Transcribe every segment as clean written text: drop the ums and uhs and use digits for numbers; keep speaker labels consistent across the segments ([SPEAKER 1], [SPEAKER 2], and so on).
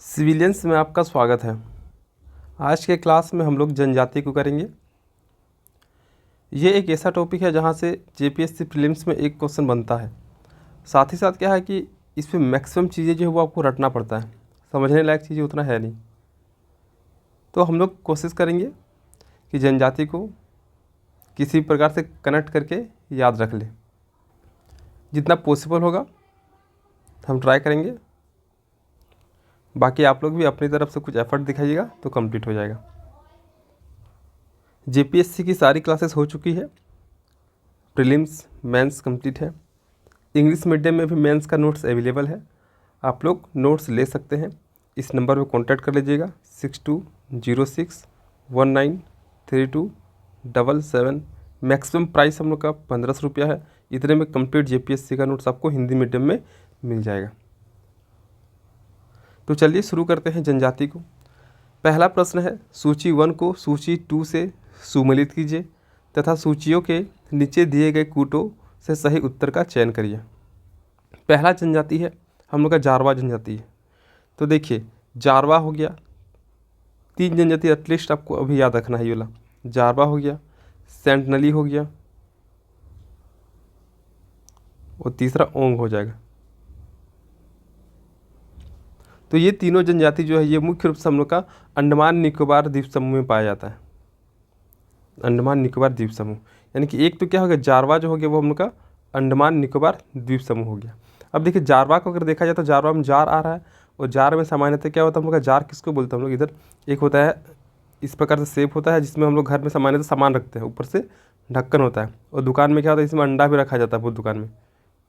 [SPEAKER 1] Civilians में आपका स्वागत है। आज के क्लास में हम लोग जनजाति को करेंगे। ये एक ऐसा टॉपिक है जहाँ से जेपीएससी प्रीलिम्स में एक क्वेश्चन बनता है। साथ ही साथ क्या है कि इसमें मैक्सिमम चीज़ें जो है वो आपको रटना पड़ता है, समझने लायक चीज़ें उतना है नहीं। तो हम लोग कोशिश करेंगे कि जनजाति को किसी प्रकार से कनेक्ट करके याद रख लें। जितना पॉसिबल होगा हम ट्राई करेंगे। बाकी आप लोग भी अपनी तरफ से कुछ एफर्ट दिखाइएगा तो कंप्लीट हो जाएगा। जेपीएससी की सारी क्लासेस हो चुकी है। प्रीलिम्स मेंस कंप्लीट है। इंग्लिश मीडियम में भी मेंस का नोट्स अवेलेबल है, आप लोग नोट्स ले सकते हैं। इस नंबर पे कांटेक्ट कर लीजिएगा 6206193277। मैक्सिमम प्राइस हम लोग का 1500 रुपया है। इतने में कंप्लीट जेपीएससी का नोट्स आपको हिंदी मीडियम में मिल जाएगा। तो चलिए शुरू करते हैं जनजाति को। पहला प्रश्न है, सूची 1 को सूची 2 से सुमेलित कीजिए तथा सूचियों के नीचे दिए गए कूटों से सही उत्तर का चयन करिए। पहला जनजाति है हम लोग का जारवा जनजाति है। तो देखिए जारवा हो गया, 3 जनजाति एटलीस्ट आपको अभी याद रखना है। ये वाला जारवा हो गया, सेंटनली हो गया और तीसरा ओंग हो जाएगा। तो ये तीनों जनजाति जो है ये मुख्य रूप से हम लोग का अंडमान निकोबार द्वीप समूह में पाया जाता है। अंडमान निकोबार द्वीप समूह यानी कि एक तो क्या हो गया, जारवा जो हो गया वो हम लोग का अंडमान निकोबार द्वीप समूह हो गया। अब देखिए जारवा को अगर देखा जाए तो जारवा में जार आ रहा है और जार में सामान्यतः क्या होता है हम लोग का, जार किसको बोलते हैं हम लोग, इधर एक होता है इस प्रकार से शेप होता है जिसमें हम लोग घर में सामान्यतः सामान रखते हैं, ऊपर से ढक्कन होता है। और दुकान में क्या होता है, इसमें अंडा भी रखा जाता है बहुत दुकान में।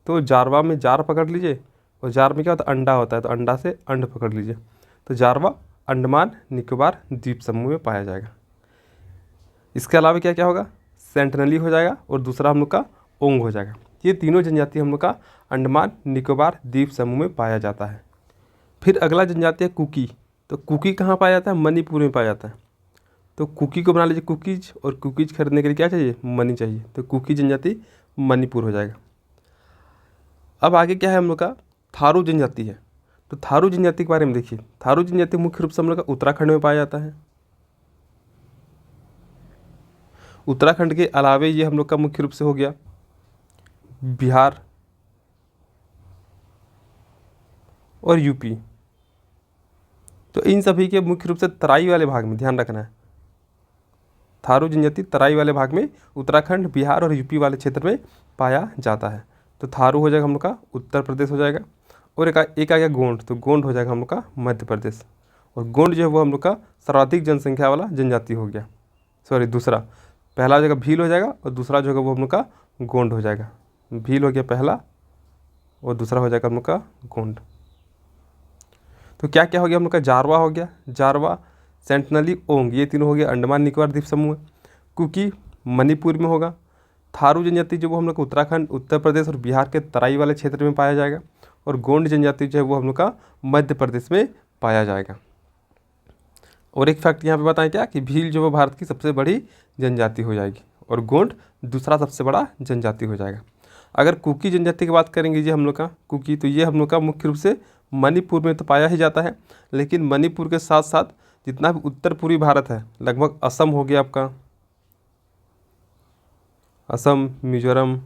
[SPEAKER 1] तो जारवा में जार पकड़ लीजिए और जार में क्या होता है, अंडा होता है, तो अंडा से अंड पकड़ लीजिए। तो जारवा अंडमान निकोबार द्वीप समूह में पाया जाएगा। इसके अलावा क्या क्या होगा, सेंटनली हो जाएगा और दूसरा हम लोग का ओंग हो जाएगा। ये तीनों जनजाति हम लोग का अंडमान निकोबार द्वीप समूह में पाया जाता है। फिर अगला जनजाति है कुकी। तो कुकी कहाँ पाया जाता है, मणिपुर में पाया जाता है। तो कुकी को बना लीजिए कुकीज, और कुकीज खरीदने के लिए क्या चाहिए, मनी चाहिए। तो कुकी जनजाति मणिपुर हो जाएगा। अब आगे क्या है हम लोग का, थारू जनजाति है। तो थारू जनजाति के बारे में देखिए, थारू जनजाति मुख्य रूप से हम लोग का उत्तराखंड में पाया जाता है। उत्तराखंड के अलावे ये हम लोग का मुख्य रूप से हो गया बिहार और यूपी। तो इन सभी के मुख्य रूप से तराई वाले भाग में ध्यान रखना है। थारू जनजाति तराई वाले भाग में उत्तराखंड, बिहार और यूपी वाले क्षेत्र में पाया जाता है। तो थारू हो जाएगा हम लोग का उत्तर प्रदेश हो जाएगा। और एक आ गया गोंड। तो गोंड हो जाएगा हम लोग का मध्य प्रदेश। और गोंड जो है वो हम लोग का सर्वाधिक जनसंख्या वाला जनजाति हो गया। सॉरी, दूसरा, पहला जगह भील हो जाएगा और दूसरा जो है वो हम लोग का गोंड हो जाएगा। भील हो गया पहला और दूसरा हो जाएगा हम लोग का गोंड। तो क्या क्या हो गया हम लोग का, जारवा हो गया, जारवा, सेंटनली, ओंग, ये तीनों हो गया अंडमान निकोबार द्वीप समूह। कुकी मणिपुर में होगा। थारू जनजाति जो वो हम लोग का उत्तराखंड, उत्तर प्रदेश और बिहार के तराई वाले क्षेत्र में पाया जाएगा। और गोंड जनजाति जो है वो हम लोग का मध्य प्रदेश में पाया जाएगा। और एक फैक्ट यहाँ पे बताएं क्या, कि भील जो वो भारत की सबसे बड़ी जनजाति हो जाएगी और गोंड दूसरा सबसे बड़ा जनजाति हो जाएगा। अगर कुकी जनजाति की बात करेंगे जी हम लोग का कुकी, तो ये हम लोग का मुख्य रूप से मणिपुर में तो पाया ही जाता है, लेकिन मणिपुर के साथ साथ जितना भी उत्तर पूर्वी भारत है, लगभग असम हो गया आपका, असम, मिजोरम,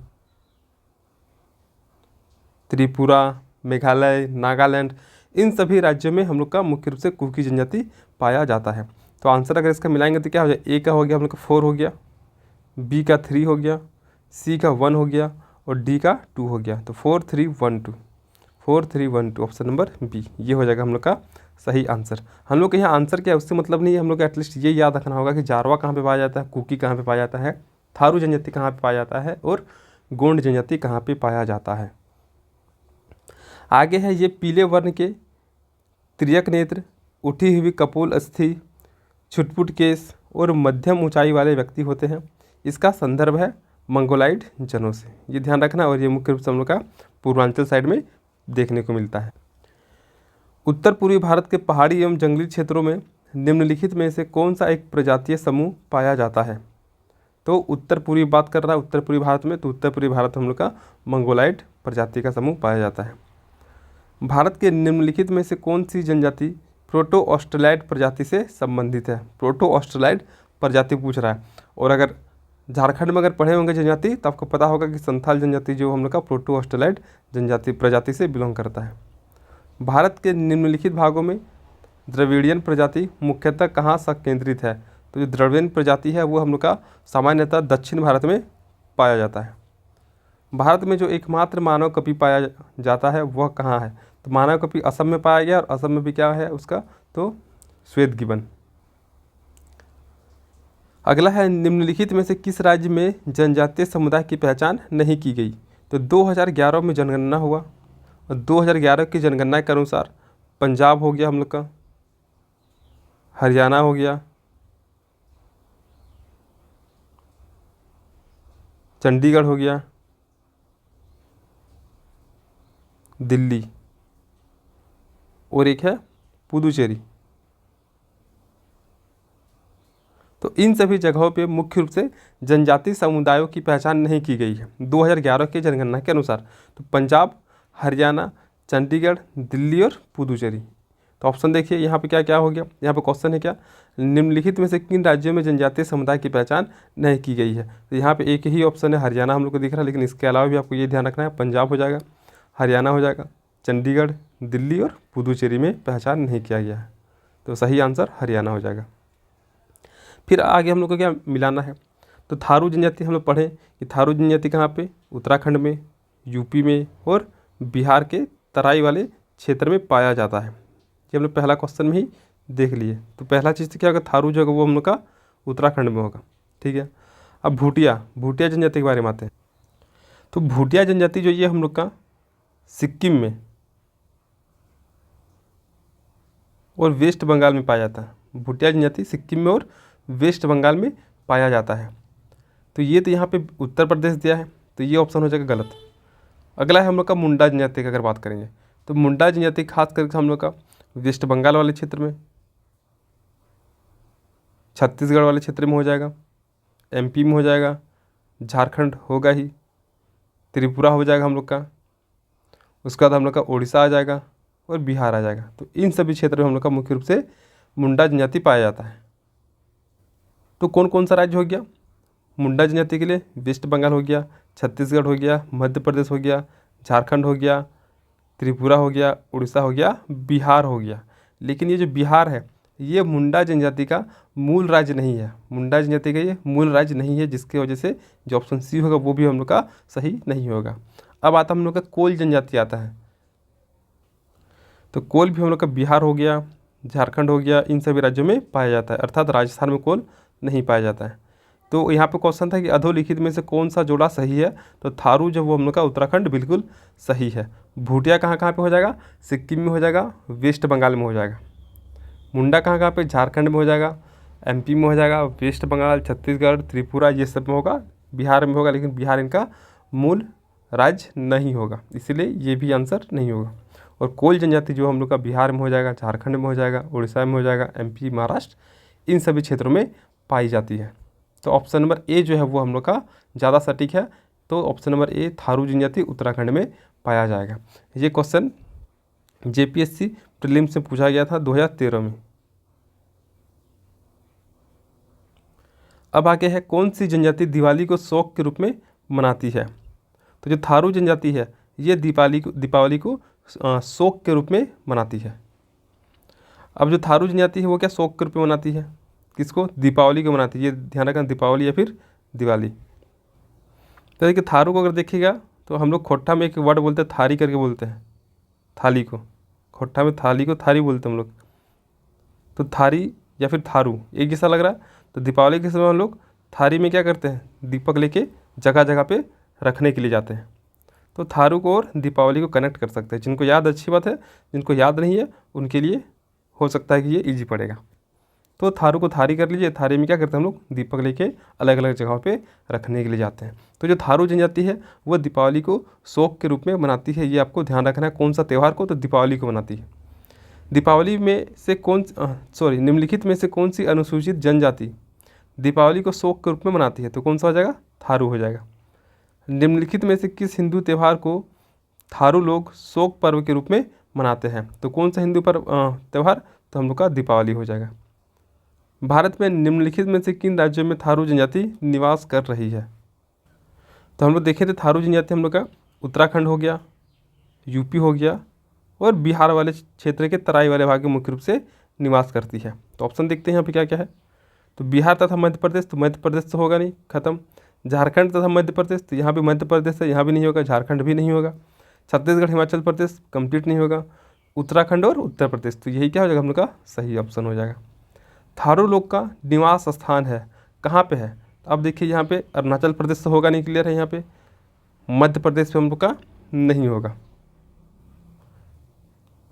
[SPEAKER 1] त्रिपुरा, मेघालय, नागालैंड, इन सभी राज्यों में हम लोग का मुख्य रूप से कुकी जनजाति पाया जाता है। तो आंसर अगर इसका मिलाएंगे तो क्या हो जाए, ए का हो गया हम लोग का 4 हो गया, बी का 3 हो गया, सी का 1 हो गया और डी का 2 हो गया। तो 4 3 1 2, 4 3 1 2, ऑप्शन नंबर बी ये हो जाएगा हम लोग का सही आंसर। हम लोग के यहाँ आंसर क्या है उससे मतलब नहीं है, हम लोग को एटलीस्ट ये याद रखना होगा कि जारवा कहाँ पे पाया जाता है, कुकी कहाँ पे पाया जाता है, थारू जनजाति कहाँ पे पाया जाता है और गोंड जनजाति कहाँ पे पाया जाता है। आगे है ये पीले वर्ण के तिर्यक नेत्र, उठी हुई कपोल अस्थि, छुटपुट केस और मध्यम ऊंचाई वाले व्यक्ति होते हैं। इसका संदर्भ है मंगोलाइड जनों से, ये ध्यान रखना। और ये मुख्य रूप से हम लोग का पूर्वांचल साइड में देखने को मिलता है। उत्तर पूर्वी भारत के पहाड़ी एवं जंगली क्षेत्रों में निम्नलिखित में से कौन सा एक प्रजातीय समूह पाया जाता है। तो उत्तर पूर्वी बात कर रहा है उत्तर पूर्वी भारत में, तो उत्तर पूर्वी भारत हम लोग का मंगोलाइड प्रजाति का समूह पाया जाता है। भारत के निम्नलिखित में से कौन सी जनजाति प्रोटो ऑस्ट्रेलाइड प्रजाति से संबंधित है। प्रोटो ऑस्ट्रेलाइड प्रजाति पूछ रहा है। और अगर झारखंड में अगर पढ़े होंगे जनजाति तो आपको पता होगा कि संथाल जनजाति जो हम लोग का प्रोटो ऑस्ट्रेलाइड जनजाति प्रजाति से बिलोंग करता है। भारत के निम्नलिखित भागों में द्रविड़ियन प्रजाति मुख्यतः कहाँ संकेंद्रित है? तो जो द्रविड़ियन प्रजाति है वो हम लोग का सामान्यतः दक्षिण भारत में पाया जाता है। भारत में जो एकमात्र मानव कपि पाया जाता है वह कहाँ है? तो मानव कपि असम में पाया गया, और असम में भी क्या है उसका, तो श्वेत गिबन। अगला है, निम्नलिखित में से किस राज्य में जनजातीय समुदाय की पहचान नहीं की गई? तो 2011 में जनगणना हुआ, और 2011 की जनगणना के अनुसार पंजाब हो गया हम लोग का, हरियाणा हो गया, चंडीगढ़ हो गया, दिल्ली, और एक है पुदुचेरी। तो इन सभी जगहों पे मुख्य रूप से जनजातीय समुदायों की पहचान नहीं की गई है 2011 की जनगणना के अनुसार। तो पंजाब, हरियाणा, चंडीगढ़, दिल्ली और पुदुचेरी। तो ऑप्शन देखिए यहाँ पे क्या क्या हो गया। यहाँ पे क्वेश्चन है क्या, निम्नलिखित में से किन राज्यों में जनजातीय समुदाय की पहचान नहीं की गई है? तो यहाँ पे एक ही ऑप्शन है, हरियाणा हम लोग को दिख रहा है, लेकिन इसके अलावा भी आपको ये ध्यान रखना है, पंजाब हो जाएगा, हरियाणा हो जाएगा, चंडीगढ़, दिल्ली और पुदुचेरी में पहचान नहीं किया गया है। तो सही आंसर हरियाणा हो जाएगा। फिर आगे हम लोग को क्या मिलाना है, तो थारू जनजाति हम लोग पढ़े कि थारू जनजाति कहाँ पे, उत्तराखंड में, यूपी में और बिहार के तराई वाले क्षेत्र में पाया जाता है। ये हम लोग पहला क्वेश्चन में ही देख लिए। तो पहला चीज़ तो क्या होगा, थारू जो होगा वो हम लोग का उत्तराखंड में होगा। ठीक है, अब भूटिया जनजाति के बारे में आते हैं। तो भूटिया जनजाति जो ये हम लोग का सिक्किम में और वेस्ट बंगाल में पाया जाता है। भूटिया जनजाति सिक्किम में और वेस्ट बंगाल में पाया जाता है। तो ये तो यहाँ पे उत्तर प्रदेश दिया है, तो ये ऑप्शन हो जाएगा गलत। अगला है हम लोग का मुंडा जनजाति की अगर बात करेंगे, तो मुंडा जनजाति खास करके हम लोग का वेस्ट बंगाल वाले क्षेत्र में, छत्तीसगढ़ वाले क्षेत्र में हो जाएगा, एमपी में हो जाएगा, झारखंड होगा ही, त्रिपुरा हो जाएगा हम लोग का, उसके बाद हम लोग का उड़ीसा आ जाएगा और बिहार आ जाएगा। तो इन सभी क्षेत्रों में हम लोग का मुख्य रूप से मुंडा जनजाति पाया जाता है। तो कौन कौन सा राज्य हो गया मुंडा जनजाति के लिए? वेस्ट बंगाल हो गया, छत्तीसगढ़ हो गया, मध्य प्रदेश हो गया, झारखंड हो गया, त्रिपुरा हो गया, उड़ीसा हो गया, बिहार हो गया। लेकिन ये जो बिहार है ये मुंडा जनजाति का मूल राज्य नहीं है। मुंडा जनजाति का ये मूल राज्य नहीं है, जिसकी वजह से जो ऑप्शन सी होगा वो भी हम लोग का सही नहीं होगा। अब आता हम लोग का कोल जनजाति आता है। तो कोल भी हम लोग का बिहार हो गया, झारखंड हो गया, इन सभी राज्यों में पाया जाता है, अर्थात राजस्थान में कोल नहीं पाया जाता है। तो यहाँ पे क्वेश्चन था कि अधोलिखित में से कौन सा जोड़ा सही है? तो थारू जो वो हम लोग का उत्तराखंड बिल्कुल सही है। भूटिया कहाँ कहाँ पे हो जाएगा? सिक्किम में हो जाएगा, वेस्ट बंगाल में हो जाएगा। मुंडा कहाँ कहाँ पे? झारखंड में हो जाएगा, एमपी में हो जाएगा, वेस्ट बंगाल, छत्तीसगढ़, त्रिपुरा, ये सब में होगा, बिहार में होगा, लेकिन बिहार इनका मूल राज्य नहीं होगा, इसीलिए ये भी आंसर नहीं होगा। और कोल जनजाति जो हम लोग का बिहार में हो जाएगा, झारखंड में हो जाएगा, उड़ीसा में हो जाएगा, एमपी, महाराष्ट्र, इन सभी क्षेत्रों में पाई जाती है। तो ऑप्शन नंबर ए जो है वो हम लोग का ज़्यादा सटीक है। तो ऑप्शन नंबर ए थारू जनजाति उत्तराखंड में पाया जाएगा। ये क्वेश्चन जेपीएससी प्रीलिम्स से पूछा गया था 2013 में। अब आगे है, कौन सी जनजाति दिवाली को शौक के रूप में मनाती है? तो जो थारू जनजाति है ये दीपावली को शौक के रूप में मनाती है। अब जो थारू जनजाति है वो क्या शौक के रूप में मनाती है? किसको? दीपावली को मनाती है। ये ध्यान रखना, दीपावली या फिर दिवाली। तो देखिए थारू को अगर देखिएगा तो हम लोग खोट्टा में एक वर्ड बोलते हैं, थारी करके बोलते हैं, थाली को। खोट्टा में थाली को थारी बोलते हैं हम लोग। तो थारी या फिर थारू एक जैसा लग रहा है। तो दीपावली के समय हम लोग थारी में क्या करते हैं? दीपक लेके जगह जगह पे रखने के लिए जाते हैं। तो थारू को और दीपावली को कनेक्ट कर सकते हैं। जिनको याद, अच्छी बात है, जिनको याद नहीं है उनके लिए हो सकता है कि ये ईजी पड़ेगा। तो थारू को थारी कर लीजिए। थारी में क्या करते हैं हम लोग? दीपक लेके अलग अलग जगहों पे रखने के लिए जाते हैं। तो जो थारू जनजाति है वो दीपावली को शौक के रूप में मनाती है। ये आपको ध्यान रखना है। कौन सा त्यौहार को? तो दीपावली को मनाती है। दीपावली में से निम्नलिखित में से कौन सी अनुसूचित जनजाति दीपावली को शौक के रूप में मनाती है? तो कौन सा हो जाएगा? थारू हो जाएगा। निम्नलिखित में से किस हिंदू त्यौहार को थारू लोग शोक पर्व के रूप में मनाते हैं? तो कौन सा हिंदू पर्व त्यौहार? तो हम लोग का दीपावली हो जाएगा। भारत में निम्नलिखित में से किन राज्यों में थारू जनजाति निवास कर रही है? तो हम लोग देखे थे थारू जनजाति हम लोग का उत्तराखंड हो गया, यूपी हो गया और बिहार वाले क्षेत्र के तराई वाले भाग में मुख्य रूप से निवास करती है। तो ऑप्शन देखते हैं यहाँ पे क्या क्या है। तो बिहार तथा मध्य प्रदेश, तो मध्य प्रदेश तो होगा नहीं, खत्म। झारखंड तथा मध्य प्रदेश, तो यहाँ भी मध्य प्रदेश है, यहाँ भी नहीं होगा, झारखंड भी नहीं होगा। छत्तीसगढ़ हिमाचल प्रदेश कंप्लीट नहीं होगा। उत्तराखंड और उत्तर प्रदेश, तो यही क्या हो जाएगा हम लोग का सही ऑप्शन हो जाएगा। थारू लोग का निवास स्थान है कहाँ पे है? अब देखिए यहाँ पे अरुणाचल प्रदेश तो होगा नहीं, क्लियर है। यहाँ पे मध्य प्रदेश पे हम लोग का नहीं होगा,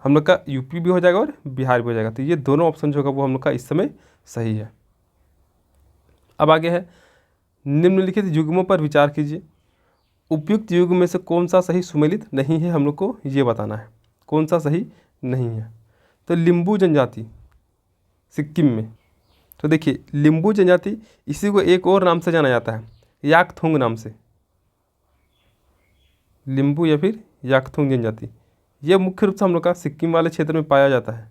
[SPEAKER 1] हम लोग का यूपी भी हो जाएगा और बिहार भी हो जाएगा। तो ये दोनों ऑप्शन जो होगा वो हम लोग का इस समय सही है। अब आगे है, निम्नलिखित युग्मों पर विचार कीजिए। उपयुक्त युग्म में से कौन सा सही सुमेलित नहीं है, हम लोग को ये बताना है कौन सा सही नहीं है। तो लिम्बू जनजाति सिक्किम में, तो देखिए लिम्बू जनजाति, इसी को एक और नाम से जाना जाता है, याकथुंग नाम से। लिम्बू या फिर याकथुंग जनजाति, ये मुख्य रूप से हम लोग का सिक्किम वाले क्षेत्र में पाया जाता है।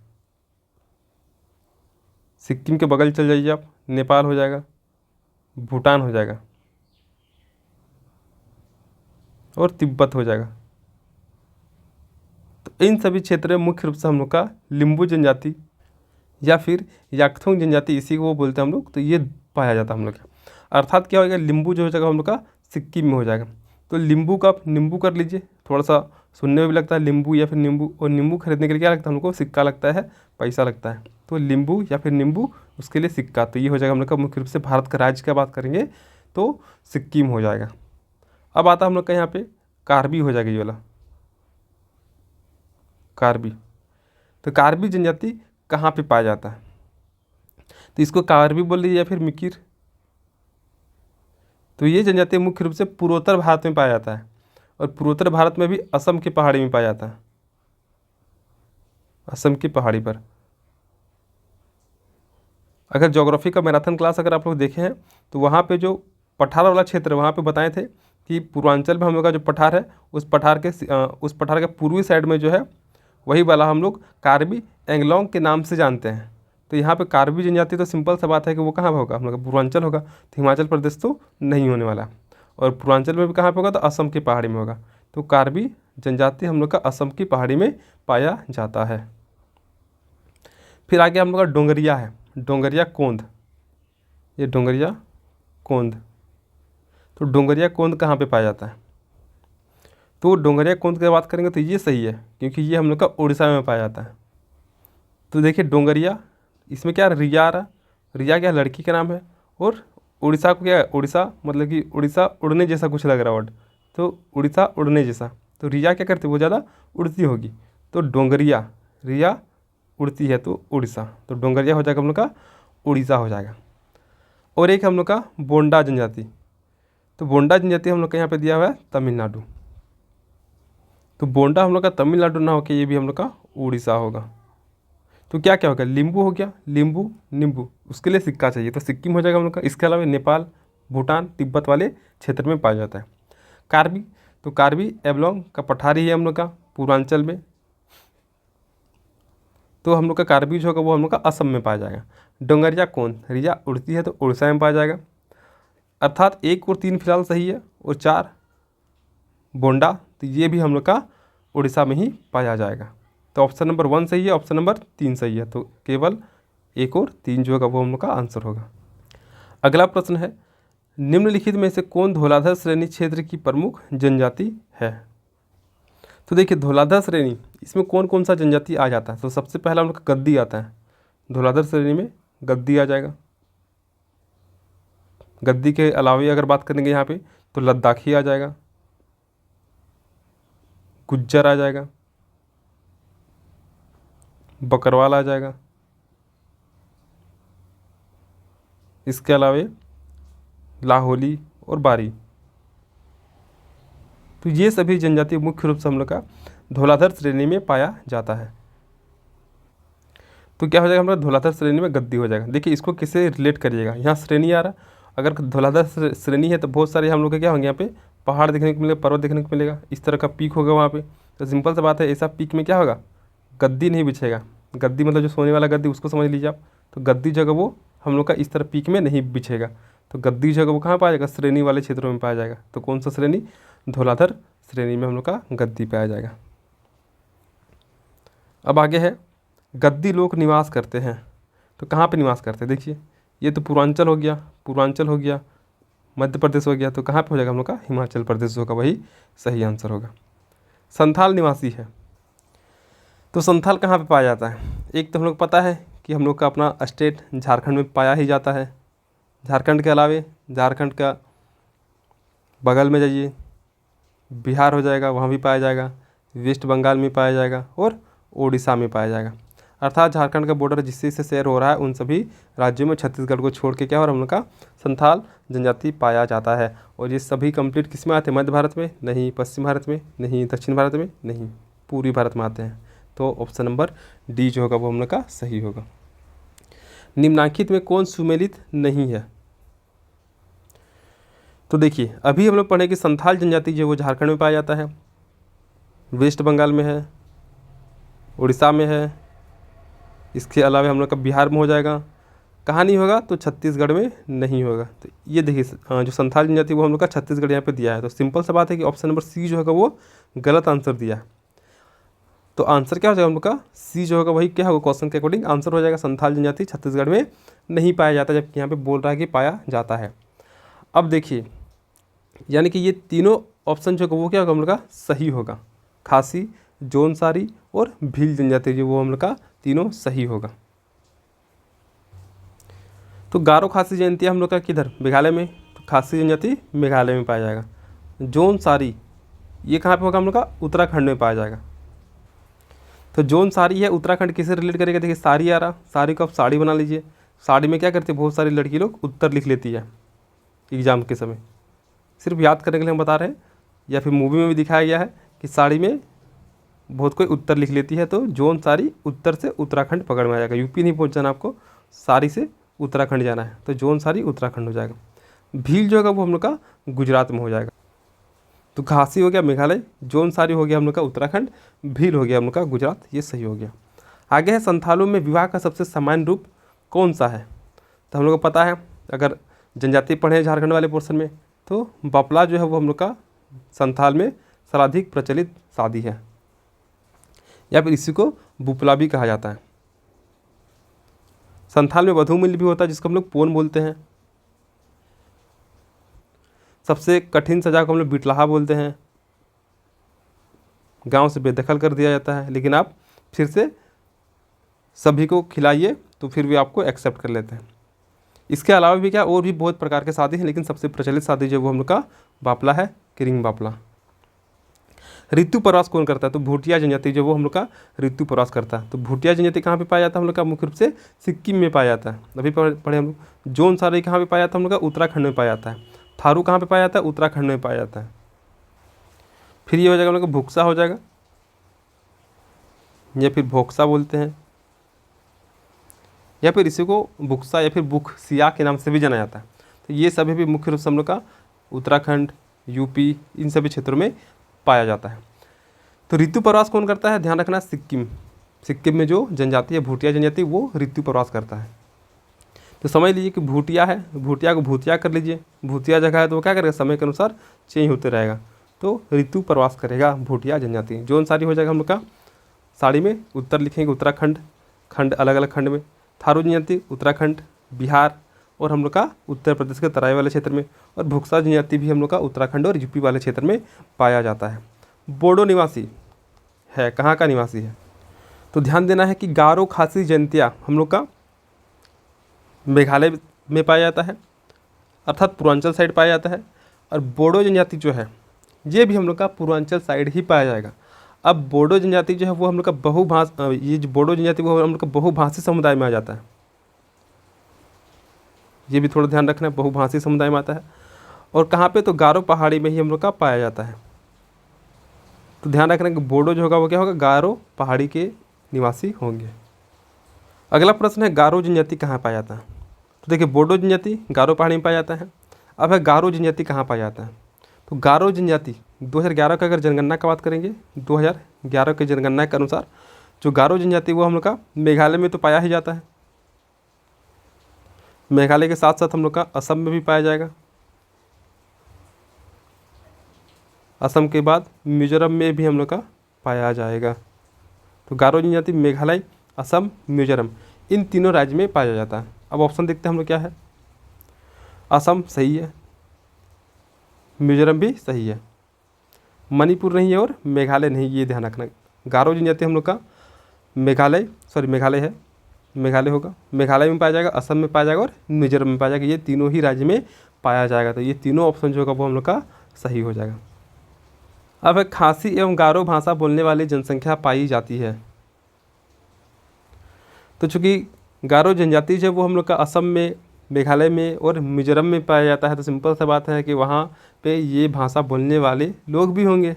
[SPEAKER 1] सिक्किम के बगल चल जाइए आप, नेपाल हो जाएगा, भूटान हो जाएगा और तिब्बत हो जाएगा। तो इन सभी क्षेत्रों में मुख्य रूप से हम लोग का लिम्बू जनजाति या फिर याकथुंग जनजाति, इसी को वो बोलते हैं हम लोग, तो ये पाया जाता है हम लोग का। अर्थात क्या हो जाएगा, लिम्बू जो हो जाएगा हम लोग का सिक्किम में हो जाएगा। तो लिम्बू का आप नींबू कर लीजिए, थोड़ा सा सुनने में भी लगता है लिम्बू या फिर नींबू, और नींबू खरीदने के लिए क्या लगता है हमको, सिक्का लगता है, पैसा लगता है। तो लिम्बू या फिर नींबू, उसके लिए सिक्का। तो ये हो जाएगा हम लोग का मुख्य रूप से भारत का राज्य का बात करेंगे तो सिक्किम हो जाएगा। अब आता हम लोग का यहाँ पे कार्बी हो जाएगा, ये वाला कार्बी। तो कार्बी जनजाति कहाँ पे पाया जाता है? तो इसको कार्बी बोल लीजिए या फिर मिकिर। तो ये जनजाति मुख्य रूप से पूर्वोत्तर भारत में पाया जाता है और पूर्वोत्तर भारत में भी असम की पहाड़ी में पाया जाता है, असम की पहाड़ी पर। अगर ज्योग्राफी का मैराथन क्लास अगर आप लोग देखे हैं तो वहाँ पे जो पठार वाला क्षेत्र है वहाँ पे बताए थे कि पूर्वांचल में हम लोग का जो पठार है उस पठार के पूर्वी साइड में जो है वही वाला हम लोग कार्बी एंगलोंग के नाम से जानते हैं। तो यहाँ पे कार्बी जनजाति, तो सिंपल सा बात है कि वो कहाँ पे होगा, हम लोग का पूर्वांचल होगा। तो हिमाचल प्रदेश तो नहीं होने वाला, और पूर्वांचल में भी कहाँ पे होगा, तो असम की पहाड़ी में होगा। तो कार्बी जनजाति हम लोग का असम की पहाड़ी में पाया जाता है। फिर आगे हम लोग का डोंगरिया है, डोंगरिया कोंद, ये डोंगरिया कोंद। तो डोंगरिया कोंद कहाँ पे पाया जाता है? तो डोंगरिया कोंद की बात करेंगे तो ये सही है, क्योंकि ये हम लोग का उड़ीसा में पाया जाता है। तो देखिए डोंगरिया, इसमें क्या रिया आ रहा, रिया क्या लड़की का नाम है, और उड़ीसा को क्या है, उड़ीसा मतलब कि उड़ीसा उड़ने जैसा कुछ लग रहा वर्ड, तो उड़ीसा उड़ने जैसा। तो रिया क्या करती है, वो ज़्यादा उड़ती होगी। तो डोंगरिया, रिया उड़ती है तो उड़ीसा, तो डोंगरिया हो जाएगा हम लोग का उड़ीसा हो जाएगा। और एक हम लोग का बोंडा जनजाति, तो बोंडा जनजाति हम लोग का यहाँ पे दिया हुआ है तमिलनाडु। तो बोंडा हम लोग का तमिलनाडु ना होकर ये भी हम लोग का उड़ीसा होगा। तो क्या क्या होगा, लिम्बू हो गया, लिम्बू नींबू, उसके लिए सिक्का चाहिए तो सिक्किम हो जाएगा हम लोग का। इसके अलावा नेपाल, भूटान, तिब्बत वाले क्षेत्र में पाया जाता है। कार्बी, तो कार्बी एवलोंग का पठारी है हम लोग का पूर्वांचल में। तो हम लोग का कार्बी जो होगा वो हम लोग का असम में पाया जाएगा। डोंगरिया कोंद, रिया उड़ती है तो उड़ीसा में पाया जाएगा। अर्थात 1 और 3 फिलहाल सही है, और 4 बोंडा, तो ये भी हम लोग का उड़ीसा में ही पाया जाएगा। तो ऑप्शन नंबर 1 सही है, ऑप्शन नंबर 3 सही है। तो केवल 1 और 3 जो होगा वो हम लोग का आंसर होगा। अगला प्रश्न है, निम्नलिखित में से कौन धौलाधर श्रेणी क्षेत्र की प्रमुख जनजाति है? तो देखिए धौलाधर श्रेणी, इसमें कौन कौन सा जनजाति आ जाता है? तो सबसे पहला हम लोग का गद्दी आता है, धौलाधर श्रेणी में गद्दी आ जाएगा। गद्दी के अलावा अगर बात करेंगे यहाँ पे तो लद्दाखी आ जाएगा, गुज्जर आ जाएगा, बकरवाल आ जाएगा, इसके अलावा लाहौली और बारी। तो ये सभी जनजाति मुख्य रूप से हम लोग का धौलाधर श्रेणी में पाया जाता है। तो क्या हो जाएगा हमारा, धौलाधर श्रेणी में गद्दी हो जाएगा। देखिए इसको किससे रिलेट करिएगा, यहाँ श्रेणी आ रहा, अगर धौलाधर श्रेणी है तो बहुत सारे हम लोग के क्या होंगे, यहाँ पे पहाड़ देखने को मिलेगा, पर्वत देखने को मिलेगा, इस तरह का पीक होगा वहाँ पे। तो सिंपल सा बात है, ऐसा पीक में क्या होगा, गद्दी नहीं बिछेगा, गद्दी मतलब जो सोने वाला गद्दी, उसको समझ लीजिए आप। तो गद्दी जो है वो हम लोग का इस तरह पीक में नहीं बिछेगा। तो गद्दी जो है वो कहाँ पाया जाएगा? श्रेणी वाले क्षेत्रों में पाया जाएगा। तो कौन सा श्रेणी? धौलाधर श्रेणी में हम लोग का गद्दी पाया जाएगा। अब आगे है, गद्दी लोग निवास करते हैं। तो कहाँ पे निवास करते हैं? देखिए, ये तो पूर्वांचल हो गया, पूर्वांचल हो गया, मध्य प्रदेश हो गया। तो कहाँ पे हो जाएगा हम लोग का? हिमाचल प्रदेश होगा, वही सही आंसर होगा। संथाल निवासी है। तो संथाल कहाँ पे पाया जाता है? एक तो हम लोग पता है कि हम लोग का अपना स्टेट झारखंड में पाया ही जाता है। झारखंड के अलावे झारखंड का बगल में जाइए, बिहार हो जाएगा, वहाँ भी पाया जाएगा, वेस्ट बंगाल में पाया जाएगा और उड़ीसा में पाया जाएगा। अर्थात झारखंड का बॉर्डर जिससे से शेयर हो रहा है उन सभी राज्यों में छत्तीसगढ़ को छोड़ के क्या और हम लोग का संथाल जनजाति पाया जाता है। और ये सभी कंप्लीट किस में आते हैं? मध्य भारत में नहीं, पश्चिम भारत में नहीं, दक्षिण भारत में नहीं, पूर्वी भारत में आते हैं। तो ऑप्शन नंबर डी जो होगा वो हम लोग का सही होगा। निम्नांकित में कौन सुमेलित नहीं है? तो देखिए, अभी हम लोग पढ़े कि संथाल जनजाति जो है वो झारखंड में पाया जाता है, वेस्ट बंगाल में है, उड़ीसा में है, इसके अलावा हम लोग का बिहार में हो जाएगा। कहाँ नहीं होगा? तो छत्तीसगढ़ में नहीं होगा। तो ये देखिए, जो संथाल जनजाति वो हम लोग का छत्तीसगढ़ यहाँ पे दिया है। तो सिंपल सा बात है कि ऑप्शन नंबर सी जो होगा वो गलत आंसर दिया है। तो आंसर क्या हो जाएगा हम लोग का? सी जो होगा वही क्या होगा? क्वेश्चन के अकॉर्डिंग आंसर हो जाएगा संथाल जनजाति छत्तीसगढ़ में नहीं पाया जाता, जबकि यहाँ पे बोल रहा है कि पाया जाता है। अब देखिए, यानी कि ये तीनों ऑप्शन जो होगा वो क्या होगा हम लोग का? सही होगा। खासी, जौनसारी और भील जनजाति जो वो हम लोग का तीनों सही होगा। तो गारो खासी जनजाति हम लोग का किधर? मेघालय में। तो खासी जनजाति मेघालय में पाया जाएगा। जौनसारी ये कहाँ पे होगा हम लोग का? उत्तराखंड में पाया जाएगा। तो जौनसारी है उत्तराखंड किससे रिलेट करेगा? देखिए, साड़ी आ रहा, साड़ी को आप साड़ी बना लीजिए। साड़ी में क्या करते हैं? बहुत सारी लड़की लोग उत्तर लिख लेती है एग्जाम के समय, सिर्फ याद करने के लिए हम बता रहे हैं। या फिर मूवी में भी दिखाया गया है कि साड़ी में बहुत कोई उत्तर लिख लेती है। तो जौनसारी उत्तर से उत्तराखंड पकड़ में आ जाएगा। यूपी नहीं पहुँच जाना आपको, साड़ी से उत्तराखंड जाना है। तो जौनसारी उत्तराखंड हो जाएगा। भील जो होगा वो हम लोग का गुजरात में हो जाएगा। तो खासी हो गया मेघालय, जौनसारी हो गया हम लोग का उत्तराखंड, भील हो गया हम लोग का गुजरात। ये सही हो गया। आगे है, संथालों में विवाह का सबसे सामान्य रूप कौन सा है? तो हम लोग को पता है, अगर जनजाति पढ़े झारखंड वाले पोर्शन में, तो बपला जो है वो हम लोग का संथाल में सर्वाधिक प्रचलित शादी है, या फिर इसी को बुपला भी कहा जाता है। संथाल में वधू मूल्य भी होता है जिसको हम लोग पोन बोलते हैं। सबसे कठिन सजा को हम लोग बिटलाहा बोलते हैं। गांव से बेदखल कर दिया जाता है, लेकिन आप फिर से सभी को खिलाइए तो फिर भी आपको एक्सेप्ट कर लेते हैं। इसके अलावा भी क्या और भी बहुत प्रकार के शादी हैं, लेकिन सबसे प्रचलित शादी जो वो हम लोग का बापला है, किरिंग बापला। ऋतु प्रवास कौन करता है? तो भूटिया जनजाति जो वो हम लोग का ऋतु प्रवास करता है। तो भूटिया जनजाति कहाँ पे पाया जाता है? हम लोग का मुख्य रूप से सिक्किम में पाया जाता है। अभी पढ़े हम लोग। जौनसारी कहाँ पे पाया जाता है? हम लोग का उत्तराखंड में पाया जाता है। थारू कहाँ पे पाया जाता है? उत्तराखंड में पाया जाता है। फिर ये हो जाएगा हम लोग का भुक्सा हो जाएगा, या फिर भोक्सा बोलते हैं, या फिर इसी को बुक्सा या फिर बुक्सिया के नाम से भी जाना जाता है। तो ये सभी भी मुख्य रूप से हम लोग का उत्तराखंड, यूपी, इन सभी क्षेत्रों में पाया जाता है। तो ऋतु प्रवास कौन करता है? ध्यान रखना, सिक्किम। सिक्किम में जो जनजाति है भूटिया जनजाति, वो ऋतु प्रवास करता है। तो समझ लीजिए कि भूटिया है, भूटिया को भूतिया कर लीजिए। भूतिया जगह है तो वो क्या करेगा? समय के अनुसार चेंज होते रहेगा। तो ऋतु प्रवास करेगा भूटिया जनजाति। जौनसारी हो जाएगा हम लोग का, साड़ी में उत्तर लिखेंगे उत्तराखंड, खंड अलग अलग खंड में। थारू जनजाति उत्तराखंड, बिहार और हम लोग का उत्तर प्रदेश के तराई वाले क्षेत्र में। और भुक्सा जनजाति भी हम लोग का उत्तराखंड और यूपी वाले क्षेत्र में पाया जाता है। बोडो निवासी है, कहाँ का निवासी है? तो ध्यान देना है कि गारो खासी जनतिया हम लोग का मेघालय में पाया जाता है, अर्थात पूर्वांचल साइड पाया जाता है। और बोडो जनजाति जो है ये भी हम लोग का पूर्वांचल साइड ही पाया जाएगा। अब बोडो जनजाति जो है वो हम लोग का ये जो बोडो जनजाति वो हम लोग का बहुभाषी समुदाय में आ जाता है। ये भी थोड़ा ध्यान रखना है, बहुभाषी समुदाय में आता है। और कहाँ पे? तो गारो पहाड़ी में ही हम लोग का पाया जाता है। तो ध्यान रखना कि बोडो जो होगा वो क्या होगा? गारो पहाड़ी के निवासी होंगे। अगला प्रश्न है, गारो जनजाति कहाँ पाया जाता है? तो देखिए, बोडो जनजाति गारो पहाड़ी में पाया जाता है। अब है गारो जनजाति कहाँ पाया जाता है? तो गारो जनजाति 2011 का अगर जनगणना का बात करेंगे, 2011 के जनगणना के अनुसार जो गारो जनजाति वो हम लोग का मेघालय में तो पाया ही जाता है, मेघालय के साथ साथ हम लोग का असम में भी पाया जाएगा, असम के बाद मिजोरम में भी हम लोग का पाया जाएगा। तो गारो जनजाति मेघालय, असम, मिजोरम इन तीनों राज्य में पाया जाता है। अब ऑप्शन देखते हैं हम लोग क्या है। असम सही है, मिजोरम भी सही है, मणिपुर नहीं है और मेघालय नहीं, ये ध्यान रखना। गारो जनजाति हम लोग का मेघालय है, मेघालय होगा, मेघालय में पाया जाएगा, असम में पाया जाएगा और मिजोरम में पाया जाएगा, ये तीनों ही राज्य में पाया जाएगा। तो ये तीनों ऑप्शन जो होगा वो हम लोग का सही हो जाएगा। अब खासी एवं गारो भाषा बोलने वाली जनसंख्या पाई जाती है। तो चूँकि गारो जनजाति जो वो हम लोग का असम में, मेघालय में और मिजोरम में पाया जाता है, तो सिंपल सा बात है कि वहाँ पे ये भाषा बोलने वाले लोग भी होंगे।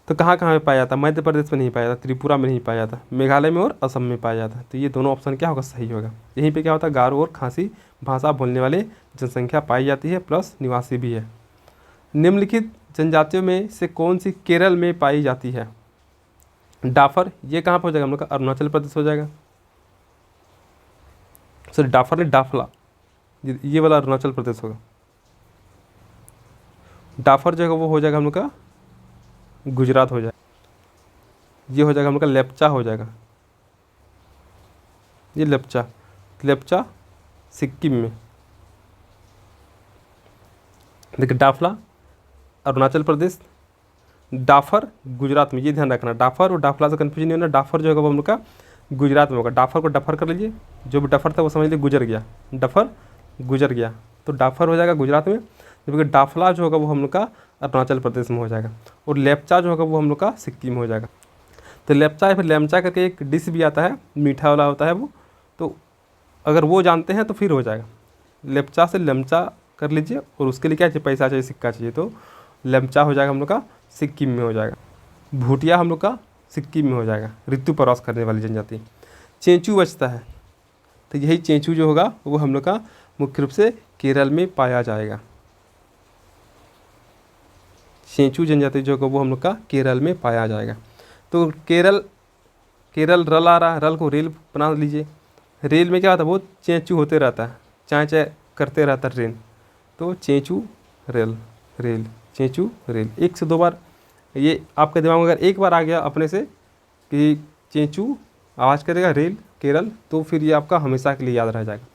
[SPEAKER 1] तो कहाँ कहाँ में पाया जाता है? मध्य प्रदेश में नहीं पाया जाता, त्रिपुरा में नहीं पाया जाता, मेघालय में और असम में पाया जाता है। तो ये दोनों ऑप्शन क्या होगा? सही होगा। यहीं पे क्या होता है? गारो और खासी भाषा बोलने वाले जनसंख्या पाई जाती है, प्लस निवासी भी है। निम्नलिखित जनजातियों में से कौन सी केरल में पाई जाती है? डाफर, ये कहाँ पर हो जाएगा? हम लोग का अरुणाचल प्रदेश हो जाएगा। सॉरी, डाफर नहीं, डाफला, ये वाला अरुणाचल प्रदेश होगा। डाफर जो है वो हो जाएगा हम लोग का गुजरात हो जाएगा। ये हो जाएगा हम लोग का लेप्चा हो जाएगा, ये लेप्चा सिक्किम में। देखिए, डाफला अरुणाचल प्रदेश, डाफर गुजरात में, ये ध्यान रखना। डाफर और डाफला से कन्फ्यूजन नहीं होना। डाफर जो होगा वो हम लोग का गुजरात में होगा। डाफर को डफर कर लीजिए, जो भी डफर था वो समझ लीजिए गुजर गया, डफर गुजर गया, तो डाफर हो जाएगा गुजरात में। जबकि डाफला जो होगा वो हम लोग का अरुणाचल प्रदेश में हो जाएगा, और लेप्चा जो होगा वो हम लोग का सिक्किम में हो जाएगा। तो लेप्चा या फिर लेमचा करके एक डिश भी आता है, मीठा वाला होता है वो, तो अगर वो जानते हैं तो फिर हो जाएगा। लेप्चा से लेमचा कर लीजिए, और उसके लिए क्या चाहिए? पैसा चाहिए, सिक्का चाहिए, तो लेमचा हो जाएगा हम लोग का सिक्किम में हो जाएगा। भूटिया हम लोग का सिक्किम में हो जाएगा, ऋतु प्रवास करने वाली जनजाति। चेंचू बचता है, तो यही चेंचू जो होगा वो हम लोग का मुख्य रूप से केरल में पाया जाएगा। चेंचू जनजाति जो होगा वो हम लोग का केरल में पाया जाएगा। तो केरल रल आ रहा है, रल को रेल बना लीजिए। रेल में क्या होता है? वो चेंचू होते रहता है, चाय चाय करते रहता है ट्रेन, तो चेंचू रेल, चेंचू रेल। 1 से 2 बार ये आपके दिमाग में अगर एक बार आ गया अपने से कि चेंचू आवाज़ करेगा रेल केरल, तो फिर ये आपका हमेशा के लिए याद रह जाएगा।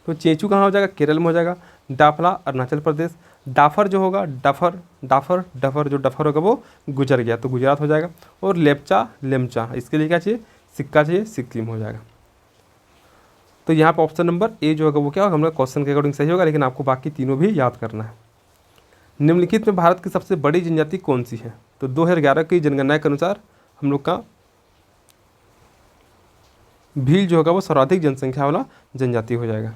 [SPEAKER 1] तो चेंचू कहाँ हो जाएगा? केरल में हो जाएगा। डाफला अरुणाचल प्रदेश। डाफर जो होगा, डफर जो डफर होगा वो गुजर गया, तो गुजरात हो जाएगा। और लेमचा, इसके लिए क्या चाहिए? सिक्का चाहिए, सिक्किम हो जाएगा। तो यहाँ पर ऑप्शन नंबर ए जो होगा वो क्या होगा? हम लोग क्वेश्चन के अकॉर्डिंग सही होगा, लेकिन आपको बाकी तीनों भी याद करना है। निम्नलिखित में भारत की सबसे बड़ी जनजाति कौन सी है? तो 2011 की जनगणना के अनुसार हम लोग का भील जो होगा वो सर्वाधिक जनसंख्या वाला जनजाति हो जाएगा।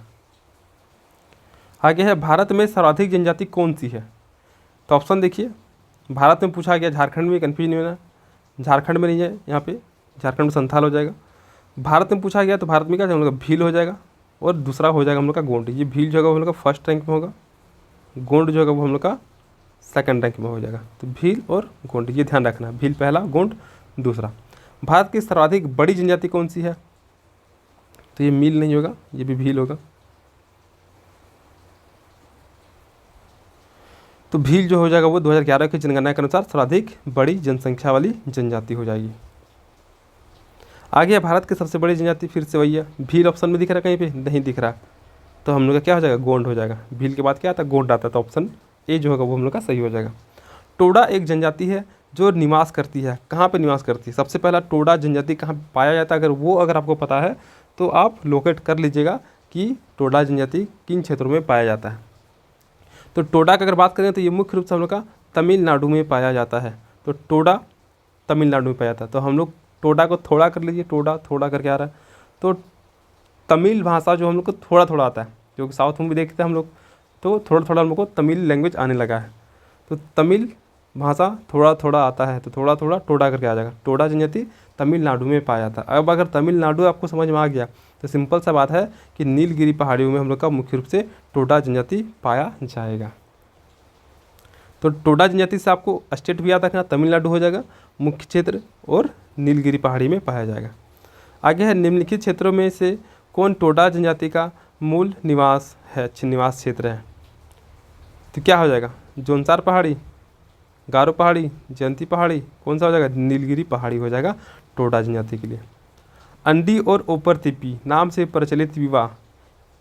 [SPEAKER 1] आगे है, भारत में सर्वाधिक जनजाति कौन सी है? तो ऑप्शन देखिए, भारत में पूछा गया, झारखंड में, कन्फ्यूज नहीं होना, झारखंड में नहीं है, यहाँ पे झारखंड में संथाल हो जाएगा। भारत में पूछा गया तो भारत में क्या हम लोग का भील हो जाएगा, और दूसरा हो जाएगा हम लोग का गोंड। ये भील जो होगा वो हम लोग का फर्स्ट रैंक में होगा, गोंड जो होगा वो हम लोग का सेकंड रैंक में हो जाएगा। तो भील और गोंड ये ध्यान रखना, भील पहला, गोंड दूसरा। भारत की सर्वाधिक बड़ी जनजाति कौन सी है? तो ये मील नहीं होगा, ये भी भील होगा। तो भील जो हो जाएगा वो 2011 की जनगणना के अनुसार सर्वाधिक बड़ी जनसंख्या वाली जनजाति हो जाएगी। आगे है, भारत की सबसे बड़ी जनजाति फिर से वही है। भील ऑप्शन में दिख रहा है? कहीं पे नहीं दिख रहा, तो हम लोग का क्या हो जाएगा? गोंड हो जाएगा। भील के बाद क्या आता है? गोंड आता है, तो ऑप्शन ए जो होगा वो हम लोग का सही हो जाएगा। टोडा एक जनजाति है जो निवास करती है, कहाँ पे निवास करती है? सबसे पहला टोडा जनजाति कहाँ पाया जाता है? अगर आपको पता है तो आप लोकेट कर लीजिएगा कि टोडा जनजाति किन क्षेत्रों में पाया जाता है। तो टोडा की अगर बात करें तो ये मुख्य रूप से हम लोग का तमिलनाडु में पाया जाता है। तो टोडा तमिलनाडु में पाया जाता है, तो हम लोग टोडा को थोड़ा कर लीजिए, थोड़ा करके आ रहा है। तो तमिल भाषा जो हम लोग को थोड़ा थोड़ा आता है, जो कि साउथ में भी देखते हैं हम लोग, तो थोड़ा थोड़ा हम लोग को तमिल लैंग्वेज आने लगा है। तो तमिल भाषा थोड़ा थोड़ा आता है, तो थोड़ा थोड़ा टोडा करके आ जाएगा। टोडा जनजाति तमिलनाडु में पाया जाता है। अब अगर तमिलनाडु आपको समझ में आ गया तो सिंपल सा बात है कि नीलगिरी पहाड़ियों में हम लोग का मुख्य रूप से टोडा जनजाति पाया जाएगा। तो टोडा जनजाति से आपको स्टेट भी याद रखना, तमिलनाडु हो जाएगा मुख्य क्षेत्र, और नीलगिरी पहाड़ी में पाया जाएगा। आगे है निम्नलिखित क्षेत्रों में से कौन टोडा जनजाति का मूल निवास क्षेत्र है। तो क्या हो जाएगा, जोनसार पहाड़ी, गारो पहाड़ी, जयंती पहाड़ी, कौन सा हो जाएगा, नीलगिरी पहाड़ी हो जाएगा टोडा जनजाति के लिए। अंडी और ऊपर तिप्पी नाम से प्रचलित विवाह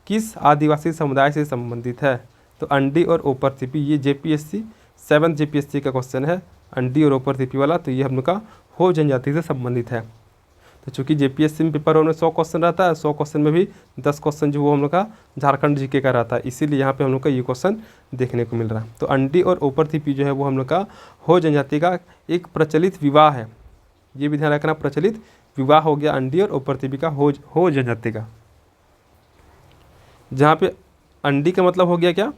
[SPEAKER 1] किस आदिवासी समुदाय से संबंधित है। तो अंडी और ऊपर तिप्पी, ये JPSC 7th JPSC का क्वेश्चन है, अंडी और ऊपर तिप्पी वाला। तो ये हम लोग का हो जनजाति से संबंधित है। तो चूंकि JPSC में पेपर में 100 क्वेश्चन रहता है, 100 क्वेश्चन में भी 10 क्वेश्चन जो वो हम लोग का झारखंड GK का रहता है, इसीलिए यहाँ पे हम लोग का ये क्वेश्चन देखने को मिल रहा है। तो अंडी और ऊपर तिप्पी जो है वो हम लोग का हो जनजाति का एक प्रचलित विवाह है। ये भी ध्यान रखना, प्रचलित विवाह हो गया अंडी और ऊपर तिप्पी का हो जनजाति का। जहाँ पे अंडी का मतलब हो गया क्या,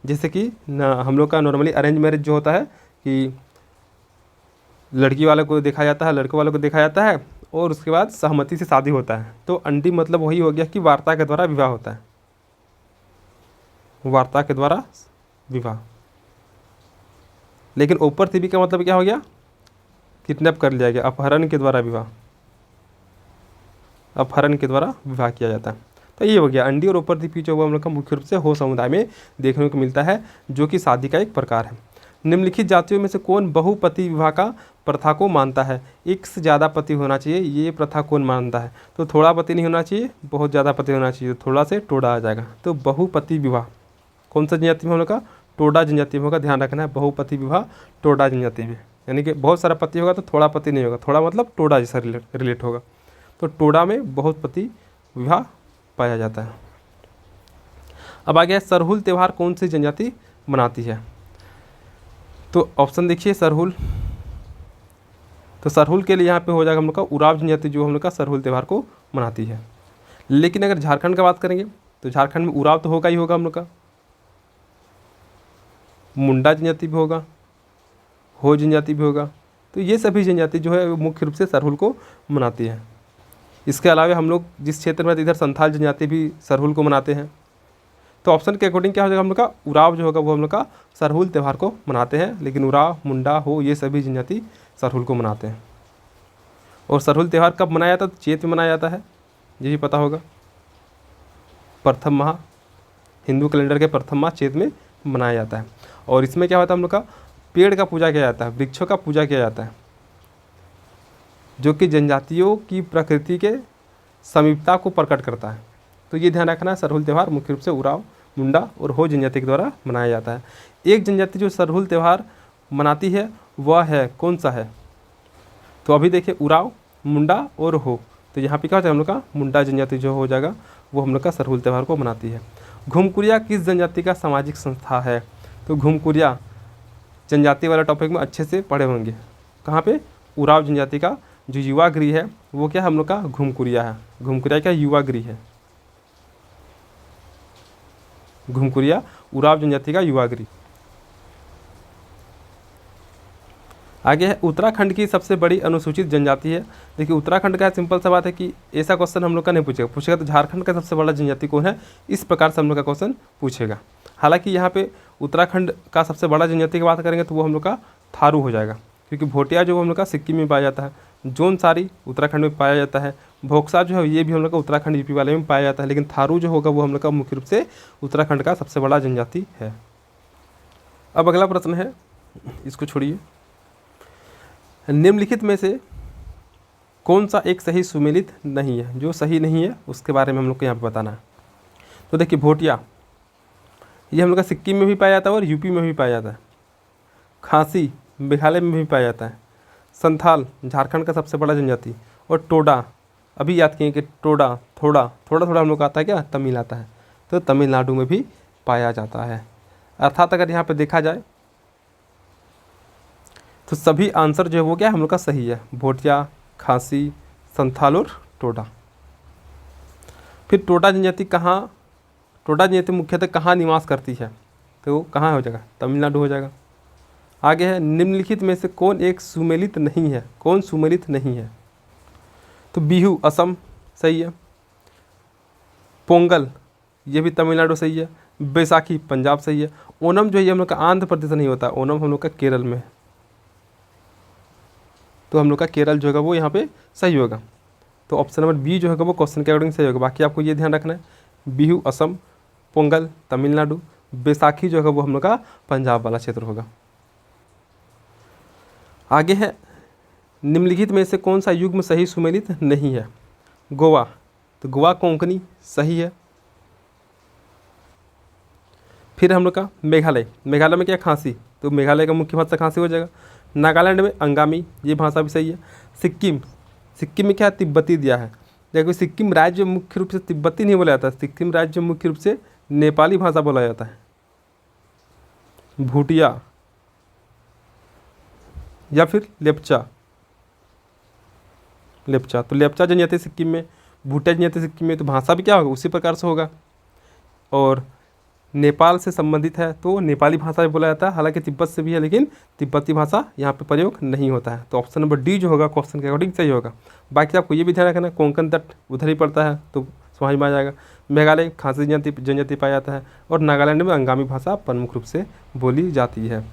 [SPEAKER 1] जैसे कि हम लोग का नॉर्मली अरेंज मैरिज जो होता है कि लड़की वाले को देखा जाता है, लड़के वाले को देखा जाता है, और उसके बाद सहमति से शादी होता है। तो अंडी मतलब वही हो गया कि वार्ता के द्वारा विवाह होता है, वार्ता के द्वारा विवाह। लेकिन ऊपर तिप्पी का मतलब क्या हो गया, किडनैप कर लिया गया, अपहरण के द्वारा विवाह, अपहरण के द्वारा विवाह किया जाता है। तो ये हो गया अंडी और ऊपर तिप्पी जो हम लोग का मुख्य रूप से हो समुदाय में देखने को मिलता है, जो कि शादी का एक प्रकार है। निम्नलिखित जातियों में से कौन बहुपति विवाह का प्रथा को मानता है। एक से ज़्यादा पति होना चाहिए, ये प्रथा कौन मानता है। तो थोड़ा पति नहीं होना चाहिए, बहुत ज़्यादा पति होना चाहिए, थोड़ा से टोडा आ जाएगा। तो बहुपति विवाह कौन सा जनजाति में हम लोग का, टोडा जनजाति में होगा, ध्यान रखना है। बहुपति विवाह टोडा जनजाति में, यानी कि बहुत सारा पति होगा तो थोड़ा पति नहीं होगा, थोड़ा मतलब टोडा जैसा रिलेट होगा। तो टोडा में बहुपति विवाह पाया जाता है। अब आ गया सरहुल त्यौहार कौन सी जनजाति मनाती है। तो ऑप्शन देखिए सरहुल, तो सरहुल के लिए यहाँ पे हो जाएगा हम लोग का उराव जनजाति जो हम लोग का सरहुल त्यौहार को मनाती है। लेकिन अगर झारखंड का बात करेंगे तो झारखंड में उराव तो होगा ही होगा हम लोग का, मुंडा जनजाति भी होगा, हो जनजाति भी होगा। तो ये सभी जनजाति जो है मुख्य रूप से सरहुल को मनाती है। इसके अलावा हम लोग जिस क्षेत्र में इधर संथाल जनजाति भी सरहुल को मनाते हैं। तो ऑप्शन के अकॉर्डिंग क्या हो जाएगा हम लोग का, उराव जो होगा वो हम लोग का सरहुल त्यौहार को मनाते हैं। लेकिन उराव, मुंडा, हो ये सभी जनजाति सरहुल को मनाते हैं। और सरहुल त्यौहार कब मनाया जाता है, तो चैत में मनाया जाता है, ये भी पता होगा। प्रथम माह, हिंदू कैलेंडर के प्रथम माह चैत में मनाया जाता है। और इसमें क्या होता है हम लोग का, पेड़ का पूजा किया जाता है, वृक्षों का पूजा किया जाता है, जो कि जनजातियों की प्रकृति के समीपता को प्रकट करता है। तो ये ध्यान रखना है, सरहुल त्यौहार मुख्य रूप से उराव, मुंडा और हो जनजाति के द्वारा मनाया जाता है। एक जनजाति जो सरहुल त्यौहार मनाती है वह है कौन सा है। तो अभी देखिए उराव, मुंडा और हो, तो यहाँ पे क्या होता है हम लोग का मुंडा जनजाति जो हो जाएगा वो हम लोग का सरहुल त्यौहार को मनाती है। घुमकुरिया किस जनजाति का सामाजिक संस्था है। तो घुमकुरिया जनजाति वाला टॉपिक में अच्छे से पढ़े होंगे। कहाँ पे, उराव जनजाति का जो युवा गृह है वो क्या हम लोग का घुमकुरिया है। घुमकुरिया क्या युवा गृह है, घुमकुरिया उराव जनजाति का युवा गृह। आगे है उत्तराखंड की सबसे बड़ी अनुसूचित जनजाति है। देखिए उत्तराखंड का सिंपल सा बात है कि ऐसा क्वेश्चन हम लोग का नहीं पूछेगा तो झारखंड का सबसे बड़ा जनजाति कौन है, इस प्रकार से हम लोग का क्वेश्चन पूछेगा। हालांकि यहाँ पे उत्तराखंड का सबसे बड़ा जनजाति की बात करेंगे तो वो हम लोग का थारू हो जाएगा, क्योंकि भोटिया जो हम लोग का सिक्किम में पाया जाता है, जोनसारी उत्तराखंड में पाया जाता है, भोक्सा जो है ये भी हम लोग का उत्तराखंड यूपी वाले में पाया जाता है। लेकिन थारू जो होगा वो हम लोग का मुख्य रूप से उत्तराखंड का सबसे बड़ा जनजाति है। अब अगला प्रश्न है, इसको छोड़िए। निम्नलिखित में से कौन सा एक सही सुमेलित नहीं है। जो सही नहीं है उसके बारे में हम लोग को यहाँ पे बताना है। तो देखिए भोटिया ये हम लोग का सिक्किम में भी पाया जाता है और यूपी में भी पाया जाता है। खासी मेघालय में भी पाया जाता है। संथाल झारखंड का सबसे बड़ा जनजाति। और टोडा, अभी याद किए कि टोडा थोड़ा थोड़ा हम लोग का आता है क्या, तमिल आता है, तो तमिलनाडु में भी पाया जाता है। अर्थात अगर यहाँ पे देखा जाए तो सभी आंसर जो है वो क्या हम लोग का सही है, भोटिया, खासी, संथाल और टोडा। फिर टोडा जनजाति कहाँ, टोडा जनजाति मुख्यतः कहाँ निवास करती है, तो कहाँ हो जाएगा, तमिलनाडु हो जाएगा। आगे है निम्नलिखित में से कौन एक सुमेलित नहीं है। कौन सुमेलित नहीं है, तो बिहू असम सही है, पोंगल ये भी तमिलनाडु सही है, बैसाखी पंजाब सही है। ओणम जो है ये हम लोग का आंध्र प्रदेश नहीं होता, ओणम हम लोग का केरल में है, तो हम लोग का केरल जो होगा वो यहाँ पे सही होगा। तो ऑप्शन नंबर बी जो होगा वो क्वेश्चन के अकॉर्डिंग सही होगा। बाकी आपको ये ध्यान रखना है, बिहू असम, पोंगल तमिलनाडु, बैसाखी जो होगा वो हम लोग का पंजाब वाला क्षेत्र होगा। आगे है, निम्नलिखित में से कौन सा युग्म सही सुमेलित नहीं है? गोवा, तो गोवा कोंकणी सही है। फिर हम लोग का मेघालय, मेघालय में क्या खांसी, तो मेघालय का मुख्य भाषा खांसी हो जाएगा। नागालैंड में अंगामी, ये भाषा भी सही है। सिक्किम, सिक्किम में क्या तिब्बती दिया है, देखो सिक्किम राज्य मुख्य रूप से तिब्बती नहीं बोला जाता, सिक्किम राज्य मुख्य रूप से नेपाली भाषा बोला जाता है। भूटिया या फिर लेप्चा, लेप्चा, तो लेप्चा जनजाति सिक्किम में, भूटिया जनजाति सिक्किम में, तो भाषा भी क्या होगा उसी प्रकार से होगा। और नेपाल से संबंधित है तो नेपाली भाषा भी बोला जाता है, हालांकि तिब्बत से भी है लेकिन तिब्बती भाषा यहाँ पे प्रयोग नहीं होता है। तो ऑप्शन नंबर डी जो होगा क्वेश्चन के अकॉर्डिंग सही होगा। बाकी आपको ये भी ध्यान रखना, कोंकण तट उधर ही पड़ता है तो समझ में आ जाएगा। मेघालय खासी जनजाति पाया जाता है और नागालैंड में अंगामी भाषा प्रमुख रूप से बोली जाती है।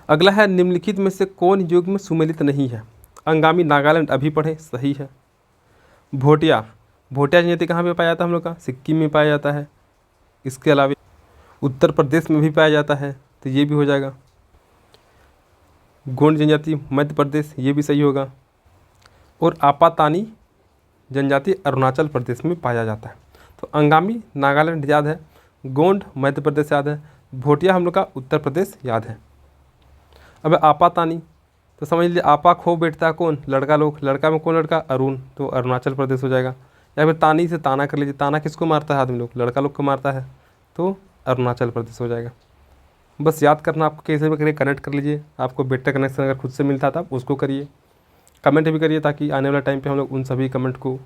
[SPEAKER 1] अगला है, निम्नलिखित में से कौन युग्म सुमेलित नहीं है? अंगामी नागालैंड अभी पढ़े, सही है। भोटिया, भोटिया जनजाति कहाँ पे पाया जाता है हम लोग का? सिक्किम में पाया जाता है। इसके अलावा उत्तर प्रदेश में भी पाया जाता है, तो ये भी हो जाएगा। गोंड जनजाति मध्य प्रदेश, ये भी सही होगा। और आपातानी जनजाति अरुणाचल प्रदेश में पाया जाता है। तो अंगामी नागालैंड याद है, गोंड मध्य प्रदेश याद है, भोटिया हम लोग का उत्तर प्रदेश याद है। अब आपातानी, तो समझ लीजिए आपा खो बैठता है कौन? लड़का लोग, लड़का में कौन लड़का? अरुण, तो अरुणाचल प्रदेश हो जाएगा। या फिर तानी से ताना कर लीजिए, ताना किसको मारता है आदमी लोग? लड़का लोग को मारता है, तो अरुणाचल प्रदेश हो जाएगा। बस याद करना आपको, कैसे भी करिए कनेक्ट कर लीजिए। आपको बेटर कनेक्शन अगर खुद से मिलता था आप उसको करिए, कमेंट भी करिए ताकि आने वाला टाइम पे हम लोग उन सभी कमेंट को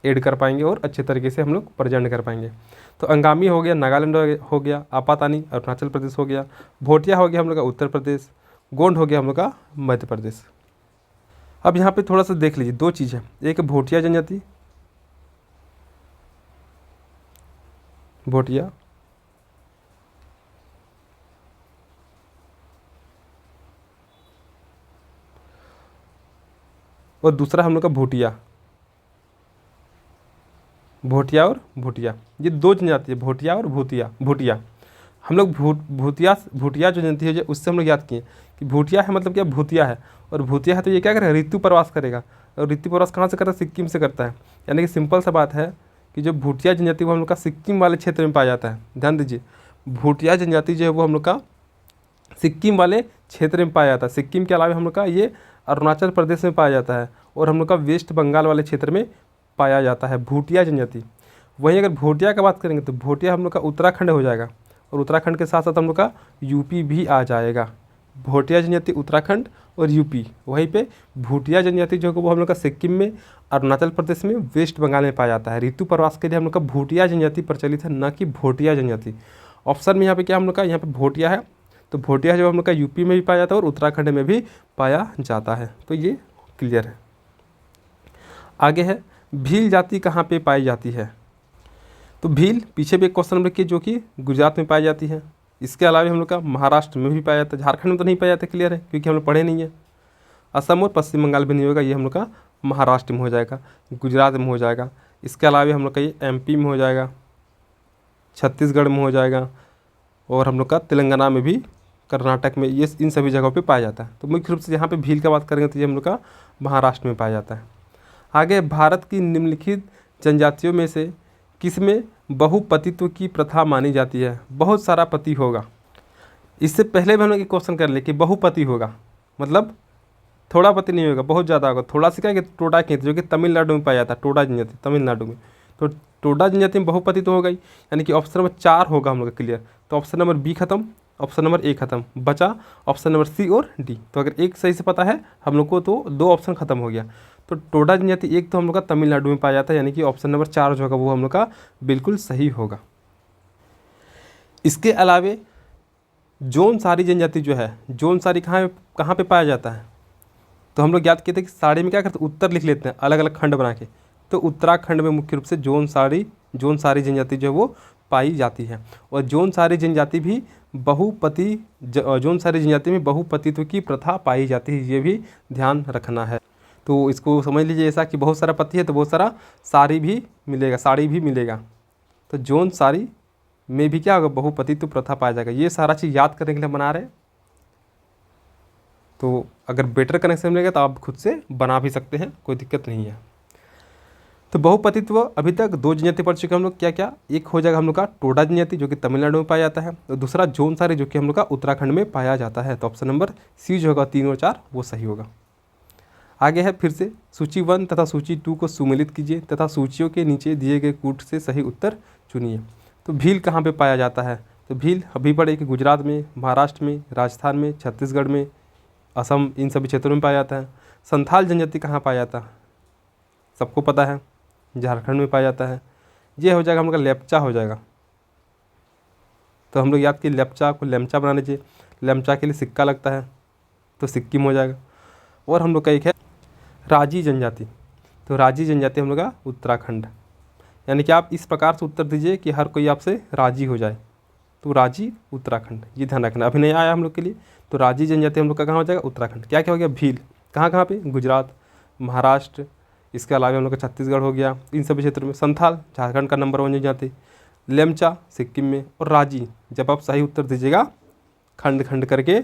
[SPEAKER 1] ऐड कर पाएंगे और अच्छे तरीके से हम लोग प्रेजेंट कर पाएंगे। तो अंगामी हो गया, नागालैंड हो गया, आपातानी अरुणाचल प्रदेश हो गया, भोटिया हो गया हम लोग का उत्तर प्रदेश, गोंड हो गया हम लोग का मध्य प्रदेश। अब यहाँ पे थोड़ा सा देख लीजिए, दो चीज़ है, एक भोटिया जनजाति, भोटिया, और दूसरा हम लोग का भूटिया, भोटिया और भूटिया, ये दो जनजाति है, भोटिया और भूतिया, भूटिया। हम लोग भूतिया, भूटिया जो जनजाति है उससे हम लोग याद किए कि भूटिया है मतलब क्या? भूतिया है, और भूतिया है तो ये क्या करेगा? ऋतु प्रवास करेगा। और ऋतु प्रवास कहाँ से करता है? सिक्किम से करता है। यानी कि सिंपल सा बात है कि जो भूटिया जनजाति वो हम लोग का सिक्किम वाले क्षेत्र में पाया जाता है। ध्यान दीजिए, भूटिया जनजाति जो है वो हम लोग का सिक्किम वाले क्षेत्र में पाया जाता है। सिक्किम के अलावा हम लोग का ये अरुणाचल प्रदेश में पाया जाता है और हम लोग का वेस्ट बंगाल वाले क्षेत्र में पाया जाता है भूटिया जनजाति। वहीं अगर भोटिया का बात करेंगे तो भोटिया हम लोग का उत्तराखंड हो जाएगा, और उत्तराखंड के साथ साथ हम लोग का यूपी भी आ जाएगा। भोटिया जनजाति उत्तराखंड और यूपी, वहीं पे भूटिया जनजाति जो है वो हम लोग का सिक्किम में, अरुणाचल प्रदेश में, वेस्ट बंगाल में पाया जाता है। ऋतु प्रवास के लिए हम लोग का भूटिया जनजाति प्रचलित है, न कि भोटिया जनजाति। ऑप्शन में यहाँ पे क्या हम लोग का, यहाँ पे भोटिया है, तो भोटिया जो हम लोग का यूपी में भी पाया जाता है और उत्तराखंड में भी पाया जाता है। तो ये क्लियर है। आगे है, भील जाति कहाँ पे पाई जाती है? तो भील पीछे भी एक क्वेश्चन नंबर की जो कि गुजरात में पाई जाती है। इसके अलावा हम लोग का महाराष्ट्र में भी पाया जाता है, झारखंड में तो नहीं पाया जाता, क्लियर है क्योंकि हम लोग पढ़े नहीं है। असम और पश्चिम बंगाल भी नहीं होगा, ये हम लोग का महाराष्ट्र में हो जाएगा, गुजरात में हो जाएगा। इसके अलावा हम लोग का ये एमपी में हो जाएगा, छत्तीसगढ़ में हो जाएगा, और हम लोग का तेलंगाना में भी, कर्नाटक में, ये इन सभी जगहों पे पाया जाता है। तो मुख्य रूप से यहाँ पे भील का बात करेंगे तो ये हम लोग का महाराष्ट्र में पाया जाता है। आगे, भारत की निम्नलिखित जनजातियों में से किसमें बहुपतित्व की प्रथा मानी जाती है? बहुत सारा पति होगा। इससे पहले भी हम लोग एक क्वेश्चन कर ले कि बहुपति होगा मतलब थोड़ा पति नहीं होगा, बहुत ज़्यादा होगा। थोड़ा सा क्या कि टोडा कहते जो कि तमिलनाडु में पाया जाता है, टोडा जनजाति तमिलनाडु में। तो टोडा जनजाति में बहुपति तो हो गई, यानी कि ऑप्शन नंबर 4 होगा हम लोग का क्लियर। तो ऑप्शन नंबर बी खत्म, ऑप्शन नंबर ए खत्म, बचा ऑप्शन नंबर सी और डी। तो अगर एक सही से पता है हम लोग को तो 2 ऑप्शन खत्म हो गया। तो टोडा जनजाति एक तो हम लोग का तमिलनाडु में पाया जाता है, यानी कि ऑप्शन नंबर 4 जो होगा वो हम लोग का बिल्कुल सही होगा। इसके अलावे जौनसारी जनजाति जो है, जौनसारी कहाँ पे पाया जाता है? तो हम लोग याद किए थे कि साड़ी में क्या करते हैं, उत्तर लिख लेते हैं अलग अलग खंड बना के। तो उत्तराखंड में मुख्य रूप से जौनसारी जनजाति जो है वो पाई जाती है। और जौन सारी जनजाति भी जौन सारी जनजाति में बहुपतित्व की प्रथा पाई जाती है, ये भी ध्यान रखना है। तो इसको समझ लीजिए ऐसा कि बहुत सारा पति है तो बहुत सारा साड़ी भी मिलेगा। तो जौन साड़ी में भी क्या होगा, बहुपतित्व प्रथा पाया जाएगा। ये सारा चीज़ याद करने के लिए बना रहे हैं। तो अगर बेटर कनेक्शन मिलेगा तो आप खुद से बना भी सकते हैं, कोई दिक्कत नहीं है। तो बहुपतित्व अभी तक 2 जनजाति पढ़ चुके हैं हम लोग। क्या क्या, एक हो जाएगा हम लोग का टोडा जनजाति जो कि तमिलनाडु में पाया जाता है, और दूसरा जौनसारी जो कि हम लोग का उत्तराखंड में पाया जाता है। तो ऑप्शन नंबर सी जो होगा 3 और 4 वो सही होगा। आगे है फिर से सूची 1 तथा सूची 2 को सुमेलित कीजिए तथा सूचियों के नीचे दिए गए कूट से सही उत्तर चुनिए। तो भील कहाँ पे पाया जाता है? तो भील अभी पढ़े कि गुजरात में, महाराष्ट्र में, राजस्थान में, छत्तीसगढ़ में, असम, इन सभी क्षेत्रों में पाया जाता है। संथाल जनजाति कहाँ पाया जाता है? सबको पता है, झारखंड में पाया जाता है। ये हो जाएगा हम लोग का लेप्चा हो जाएगा। तो हम लोग याद कि लेप्चा को लेमचा बनाने चाहिए। लेमचा के लिए सिक्का लगता है तो सिक्किम हो जाएगा। और हम लोग का एक है राजी जनजाति। तो राजी जनजाति हम लोग का उत्तराखंड। यानी कि आप इस प्रकार से उत्तर दीजिए कि हर कोई आपसे राजी हो जाए। तो राजी उत्तराखंड, ये ध्यान रखना। अभी नहीं आया हम लोग के लिए। तो राजी जनजाति हम लोग का कहाँ हो जाएगा? उत्तराखंड। क्या क्या हो गया? भील कहाँ कहाँ पे? गुजरात, महाराष्ट्र, इसके अलावा हम लोग का छत्तीसगढ़ हो गया, इन सभी क्षेत्रों में। संथाल झारखंड का नंबर 1 जनजाति, लेमचा सिक्किम में, और राजी। जब आप सही उत्तर दीजिएगा खंड खंड करके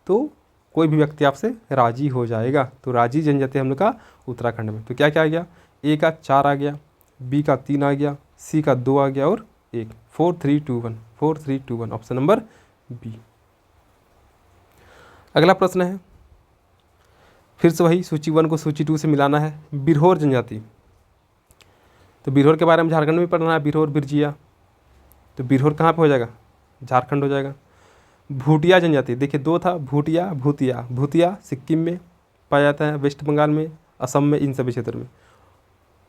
[SPEAKER 1] तो कोई भी व्यक्ति आपसे राजी हो जाएगा। तो राजी जनजाति हम लोग का उत्तराखंड में। तो क्या क्या आ गया? ए का 4 आ गया, बी का 3 आ गया, सी का 2 आ गया और 1। 4 3 2 1, 4 3 2 1, ऑप्शन नंबर बी। अगला प्रश्न है फिर से वही सूची 1 को सूची 2 से मिलाना है। बिरहोर जनजाति। तो बिरहोर के बारे में झारखंड में पढ़ना है, बिरहोर बिरजिया। तो बिरहोर कहाँ पे हो जाएगा? झारखंड हो जाएगा। भूटिया जनजाति, देखिए 2 था, भूटिया भूतिया। भूतिया सिक्किम में पाया जाता है, वेस्ट बंगाल में, असम में, इन सभी क्षेत्रों में।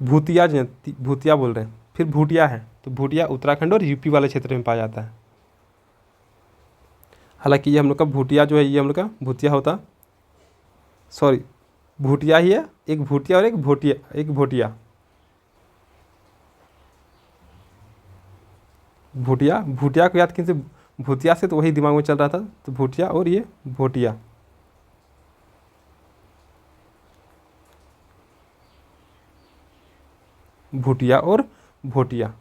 [SPEAKER 1] भूतिया जनजाति, भूतिया बोल रहे हैं। फिर भूटिया है, तो भूटिया उत्तराखंड और यूपी वाले क्षेत्र में पाया जाता है। हालांकि ये हम लोग का भूटिया जो है, ये हम लोग का भूतिया होता, सॉरी भूटिया ही है। एक भूटिया और एक भोटिया। भूटिया को याद कीजिए, भूतिया से तो वही दिमाग में चल रहा था। तो भूटिया और ये भोटिया। भूटिया और भोटिया।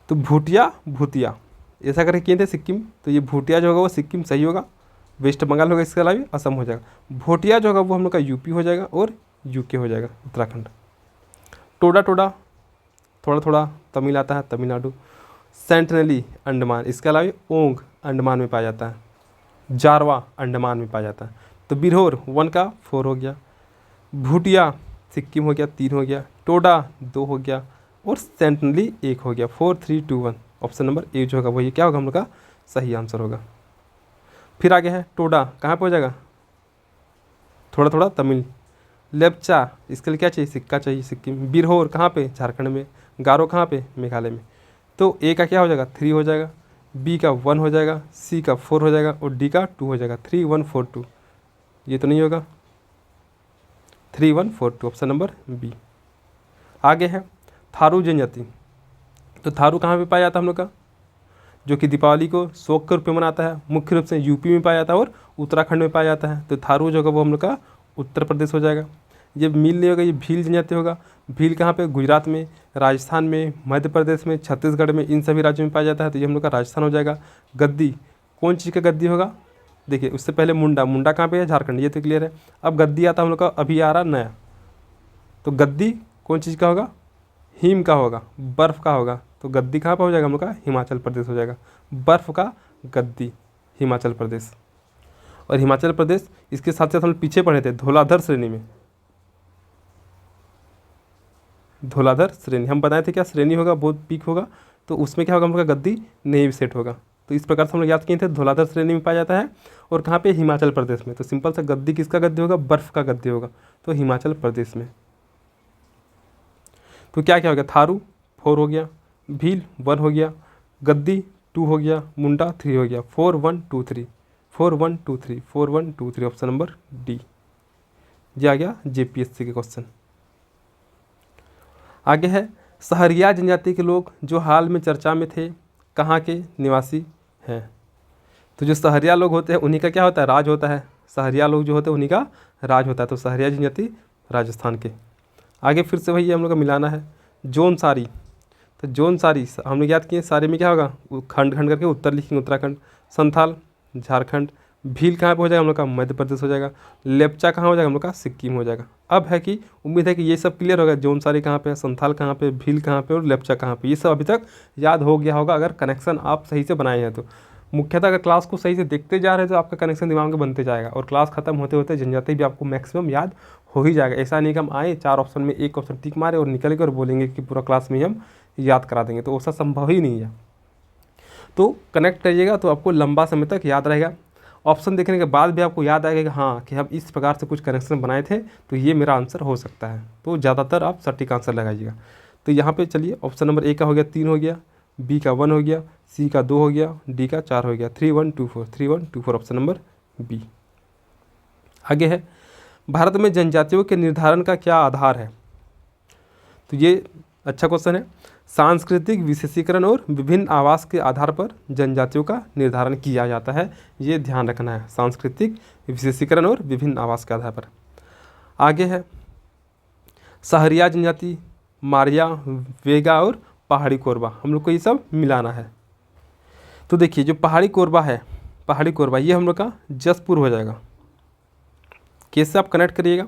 [SPEAKER 1] तो भूटिया भूतिया ऐसा करके किए थे सिक्किम। तो ये भूटिया जो होगा वो सिक्किम सही होगा, वेस्ट बंगाल होगा, इसके अलावा असम हो जाएगा। भोटिया जो होगा वो हम लोग का यूपी हो जाएगा और यूके हो जाएगा, उत्तराखंड। टोडा थोड़ा थोड़ा तमिल आता है, तमिलनाडु। सेंटनली अंडमान, इसके अलावा ओंग अंडमान में पाया जाता है। जारवा अंडमान में पाया जाता है। तो बिरहोर 1 का 4 हो गया, भूटिया सिक्किम हो गया 3 हो गया, टोडा 2 हो गया और सेंटनली 1 हो गया। 4 3 2 1, ऑप्शन नंबर ए जो होगा वही क्या होगा हम लोग का सही आंसर होगा। फिर आगे है टोडा, कहाँ पे हो जाएगा? थोड़ा थोड़ा तमिल। लेप्चा, इसके लिए क्या चाहिए? सिक्का चाहिए, सिक्किम। बिरहोर कहाँ पे? झारखंड में। गारो कहाँ पे? मेघालय में। तो ए का क्या हो जाएगा? 3 हो जाएगा, बी का 1 हो जाएगा, सी का 4 हो जाएगा और डी का 2 हो जाएगा। 3 1 4 2, ये तो नहीं होगा। 3 1 4 2, ऑप्शन नंबर बी। आगे है थारू जनजाति। तो थारू कहाँ पे पाया जाता है हम लोग का? जो कि दीपावली को शोक के रूप में मनाता है। मुख्य रूप से यूपी में पाया जाता है और उत्तराखंड में पाया जाता है। तो थारू जो होगा वो हम लोग का उत्तर प्रदेश हो जाएगा। ये मील नहीं होगा, ये भील जनजाति होगा। भील कहाँ पे? गुजरात में, राजस्थान में, मध्य प्रदेश में, छत्तीसगढ़ में, इन सभी राज्यों में पाया जाता है। तो ये हम लोग का राजस्थान हो जाएगा। गद्दी, कौन चीज़ का गद्दी होगा? देखिए उससे पहले मुंडा कहाँ पे है? झारखंड, ये तो क्लियर है। अब गद्दी आता है हम लोग का, अभी आ रहा नया। तो गद्दी कौन चीज़ का होगा? हिम का होगा, बर्फ़ का होगा। तो गद्दी कहाँ पर हो जाएगा हम लोग का? हिमाचल प्रदेश हो जाएगा। बर्फ़ का गद्दी, हिमाचल प्रदेश। और हिमाचल प्रदेश इसके साथ साथ हम पीछे पढ़े थे धौलाधर श्रेणी में। धौलाधर श्रेणी हम बताए थे क्या श्रेणी होगा, बहुत पीक होगा। तो उसमें क्या होगा हम लोग का? गद्दी नहीं सेट होगा। तो इस प्रकार से हम लोग याद किए थे धौलाधर श्रेणी में पाया जाता है। और कहाँ पे? हिमाचल प्रदेश में। तो सिंपल सा गद्दी किसका गद्दी होगा? बर्फ़ का गद्दी होगा। तो हिमाचल प्रदेश में। तो क्या क्या हो गया? थारू 4 हो गया, भील 1 हो गया, गद्दी 2 हो गया, मुंडा 3 हो गया। 4 1 2 3, 4 1 2 3, 4 1 2 3, ऑप्शन नंबर डी। ये आ गया JPSC के क्वेश्चन। आगे है सहरिया जनजाति के लोग जो हाल में चर्चा में थे कहाँ के निवासी हैं। तो जो सहरिया लोग होते हैं उन्हीं का क्या होता है, राज होता है। सहरिया लोग जो होते हैं उन्हीं का राज होता है। तो सहरिया जनजाति राजस्थान के। आगे फिर से वही हम लोग का मिलाना है। जौनसारी, तो जौनसारी हम लोग याद किए, सारी में क्या होगा, खंड खंड करके उत्तर लिखेंगे, उत्तराखंड। संथाल झारखंड। भील कहाँ पे हो जाएगा हम लोग का, मध्य प्रदेश हो जाएगा। लेप्चा कहाँ हो जाएगा हम लोग का, सिक्किम हो जाएगा। अब है कि उम्मीद है कि ये सब क्लियर होगा, जौनसारी कहाँ पे है, संथाल कहाँ पे, भील कहाँ पे और लेप्चा कहाँ पे, ये सब अभी तक याद हो गया होगा अगर कनेक्शन आप सही से बनाए हैं तो। मुख्यतः अगर क्लास को सही से देखते जा रहे हैं तो आपका कनेक्शन दिमाग में बनते जाएगा और क्लास खत्म होते होते जनजाति भी आपको मैक्सिमम याद हो ही जाएगा। ऐसा नहीं कि हम आए 4 ऑप्शन में एक ऑप्शन टिक मारे और निकल के और बोलेंगे कि पूरा क्लास में ही हम याद करा देंगे, तो ऐसा संभव ही नहीं है। तो कनेक्ट करिएगा तो आपको लंबा समय तक याद रहेगा। ऑप्शन देखने के बाद भी आपको याद आएगा कि हाँ कि हम इस प्रकार से कुछ कनेक्शन बनाए थे तो ये मेरा आंसर हो सकता है। तो ज़्यादातर आप सटीक आंसर लगाइएगा। तो यहाँ पे चलिए ऑप्शन नंबर ए का हो गया 3 हो गया, बी का 1 हो गया, सी का 2 हो गया, डी का 4 हो गया। 3 1 2 4, 3 1 2 4 ऑप्शन नंबर बी। आगे है, भारत में जनजातियों के निर्धारण का क्या आधार है। तो ये अच्छा क्वेश्चन है। सांस्कृतिक विशेषीकरण और विभिन्न आवास के आधार पर जनजातियों का निर्धारण किया जाता है, ये ध्यान रखना है। सांस्कृतिक विशेषीकरण और विभिन्न आवास के आधार पर। आगे है, सहरिया जनजाति, मारिया, वेगा और पहाड़ी कोरबा, हम लोग को ये सब मिलाना है। तो देखिए जो पहाड़ी कोरबा है, पहाड़ी कोरबा ये हम लोग का जसपुर हो जाएगा। कैसे आप कनेक्ट करिएगा,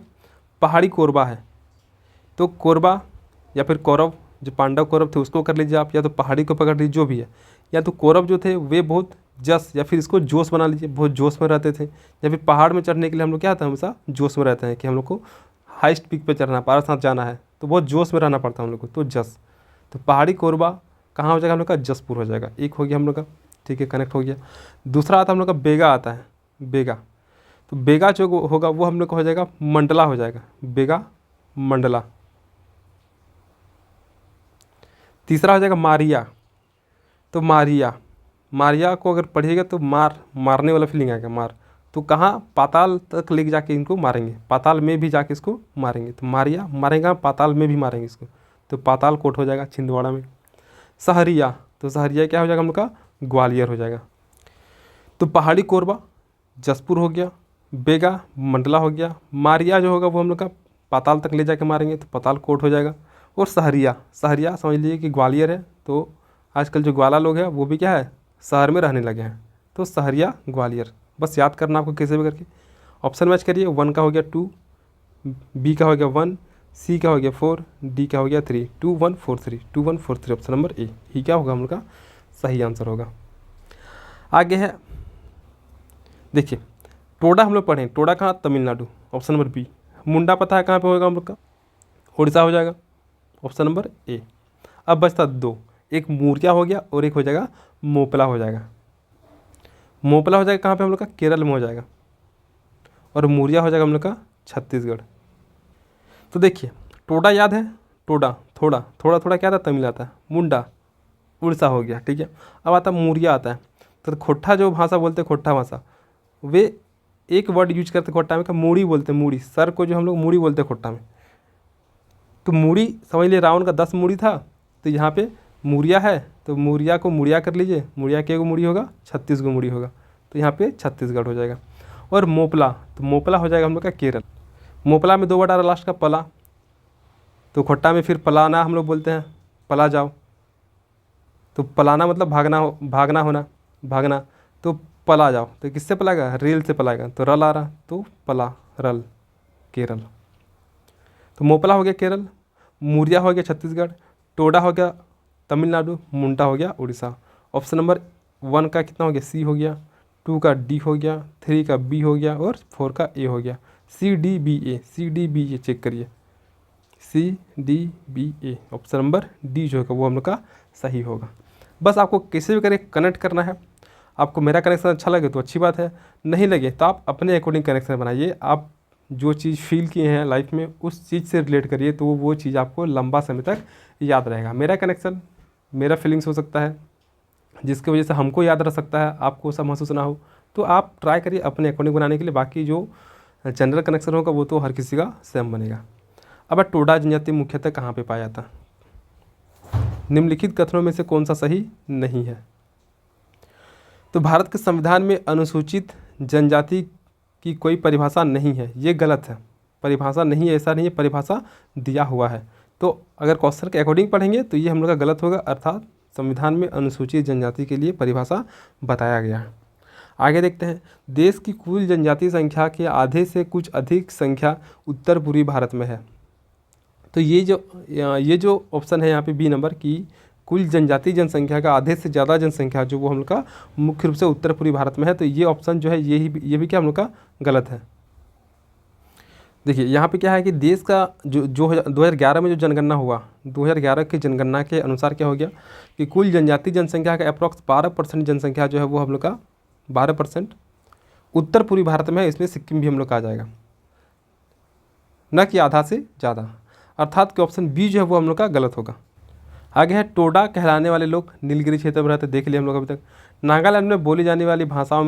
[SPEAKER 1] पहाड़ी कोरबा है तो कोरबा या फिर कौरव, जो पांडव कौरव थे उसको कर लीजिए आप, या तो पहाड़ी को पकड़ लीजिए जो भी है। या तो कौरव जो थे वे बहुत जस या फिर इसको जोश बना लीजिए, बहुत जोश में रहते थे। या फिर पहाड़ में चढ़ने के लिए हम लोग क्या होता है, हमेशा जोश में रहते हैं कि हम लोग को हाइस्ट पीक पे चढ़ना है, पारासाथ जाना है, तो बहुत जोश में रहना पड़ता है हम लोग को, तो जस। तो पहाड़ी कोरबा कहाँ हो जाएगा हम लोग का, जसपुर हो जाएगा। एक हो गया हम लोग का, ठीक है, कनेक्ट हो गया। दूसरा आता है हम लोग का बेगा आता है, बेगा। तो बेगा जो होगा वो हम लोग का हो जाएगा मंडला हो जाएगा, बेगा मंडला। तीसरा हो जाएगा मारिया। तो मारिया, मारिया को अगर पढ़िएगा तो मारने वाला फीलिंग आएगा, मार। तो कहाँ, पाताल तक लेके जाके इनको मारेंगे, पाताल में भी जाके इसको मारेंगे। तो मारिया मारेगा, पाताल में भी मारेंगे इसको, तो पाताल कोट हो जाएगा छिंदवाड़ा में। सहरिया, तो सहरिया क्या हो जाएगा हम लोग का, ग्वालियर हो जाएगा। तो पहाड़ी कोरबा जसपुर हो गया, बेगा मंडला हो गया, मारिया जो होगा वो हम लोग का पाताल तक ले जाके मारेंगे, तो पाताल कोट हो जाएगा। और सहरिया, सहरिया समझ लीजिए कि ग्वालियर है। तो आजकल जो ग्वाला लोग हैं वो भी क्या है, शहर में रहने लगे हैं। तो सहरिया ग्वालियर, बस याद करना आपको कैसे भी करके। ऑप्शन मैच करिए, 1 का हो गया 2, बी का हो गया 1, सी का हो गया 4, डी का हो गया 3, 2 1 4 3, 2 1 4 3 ऑप्शन नंबर ए ही क्या होगा हम लोग का सही आंसर होगा। आगे है, देखिए टोडा हम लोग पढ़ें, टोडा कहाँ, तमिलनाडु, ऑप्शन नंबर बी। मुंडा पता है कहाँ पे होगा हम लोग का, उड़ीसा हो जाएगा, ऑप्शन नंबर ए। अब बचता 2, एक मूर्तिया हो गया और एक हो जाएगा मोपला हो जाएगा। मोपला हो जाएगा कहाँ पे हम लोग का, केरल में हो जाएगा, और मूरिया हो जाएगा हम लोग का छत्तीसगढ़। तो देखिए टोडा याद है, टोडा थोड़ा थोड़ा थोड़ा क्या आता है, तमिल आता है। मुंडा उड़ीसा हो गया, ठीक है। अब आता मूरिया आता है। तो खोट्ठा जो भाषा बोलते हैं, खोट्ठा भाषा, वे एक वर्ड यूज करते खोट्टा में का, मूड़ी बोलते हैं, मूड़ी। सर को जो हम लोग मूड़ी बोलते हैं खोट्टा में। तो मूड़ी समझ लिए रावण का 10 मूड़ी था, तो यहाँ पे मूरिया है तो मूरिया को मुड़िया कर लीजिए, मुड़िया के गो मूड़ी होगा, 36 गो मूड़ी होगा, तो यहाँ पे छत्तीसगढ़ हो जाएगा। और मोपला, तो मोपला हो जाएगा हम लोग का केरल। मोपला में 2 वर्ड आ रहा लास्ट का, पला। तो खोट्टा में फिर पलाना हम लोग बोलते हैं, पला जाओ। तो पलाना मतलब भागना भागना होना, भागना। तो पला जाओ, तो किससे पलाएगा, रेल से पलाएगा, तो रल आ रहा, तो पला रल केरल। तो मोपला हो गया केरल, मूरिया हो गया छत्तीसगढ़, टोडा हो गया तमिलनाडु, मुंडा हो गया उड़ीसा। ऑप्शन नंबर 1 का कितना हो गया, सी हो गया, 2 का डी हो गया, 3 का बी हो गया और 4 का ए हो गया। सी डी बी ए, सी डी बी ए चेक करिए, सी डी बी ए, ऑप्शन नंबर डी जो होगा वो हम लोग का सही होगा। बस आपको कैसे भी करके कनेक्ट करना है। आपको मेरा कनेक्शन अच्छा लगे तो अच्छी बात है, नहीं लगे तो आप अपने अकॉर्डिंग कनेक्शन बनाइए। आप जो चीज़ फील किए हैं लाइफ में उस चीज़ से रिलेट करिए, तो वो चीज़ आपको लंबा समय तक याद रहेगा। मेरा कनेक्शन मेरा फीलिंग्स हो सकता है जिसकी वजह से हमको याद रह सकता है, आपको सब महसूस ना हो, तो आप ट्राई करिए अपने अकॉर्डिंग बनाने के लिए। बाकी जो जनरल कनेक्शन होगा वो तो हर किसी का सेम बनेगा। अब टोडा जनजाति मुख्यतः कहाँ पे पाया जाता है, निम्नलिखित कथनों में से कौन सा सही नहीं है? तो भारत के संविधान में अनुसूचित जनजाति की कोई परिभाषा नहीं है, ये गलत है। परिभाषा नहीं है, ऐसा नहीं है, परिभाषा दिया हुआ है। तो अगर क्वेश्चन के अकॉर्डिंग पढ़ेंगे तो ये हम लोग का गलत होगा, अर्थात संविधान में अनुसूचित जनजाति के लिए परिभाषा बताया गया है। आगे देखते हैं, देश की कुल जनजाति संख्या के आधे से कुछ अधिक संख्या उत्तर पूर्वी भारत में है। तो ये जो ऑप्शन है यहाँ पे बी नंबर की कुल जनजाति जनसंख्या का आधे से ज़्यादा जनसंख्या जो वो हम लोग का मुख्य रूप से उत्तर पूर्वी भारत में है, तो ये ऑप्शन जो है ये भी क्या हम लोग का गलत है। देखिए यहाँ पे क्या है कि देश का जो 2011 में जो जनगणना हुआ, 2011 की जनगणना के अनुसार क्या हो गया कि कुल जनजाति जनसंख्या का अप्रॉक्स 12% जनसंख्या जो है वो हम लोग का 12% उत्तर पूर्वी भारत में है। इसमें सिक्किम भी हम लोग का आ जाएगा, न कि आधा से ज़्यादा, अर्थात कि ऑप्शन बी जो है वो हम लोग का गलत होगा। आगे है, टोडा कहलाने वाले लोग नीलगिरी क्षेत्र में रहते, देख लिए हम लोग अभी तक। नागालैंड में बोली जाने वाली भाषाओं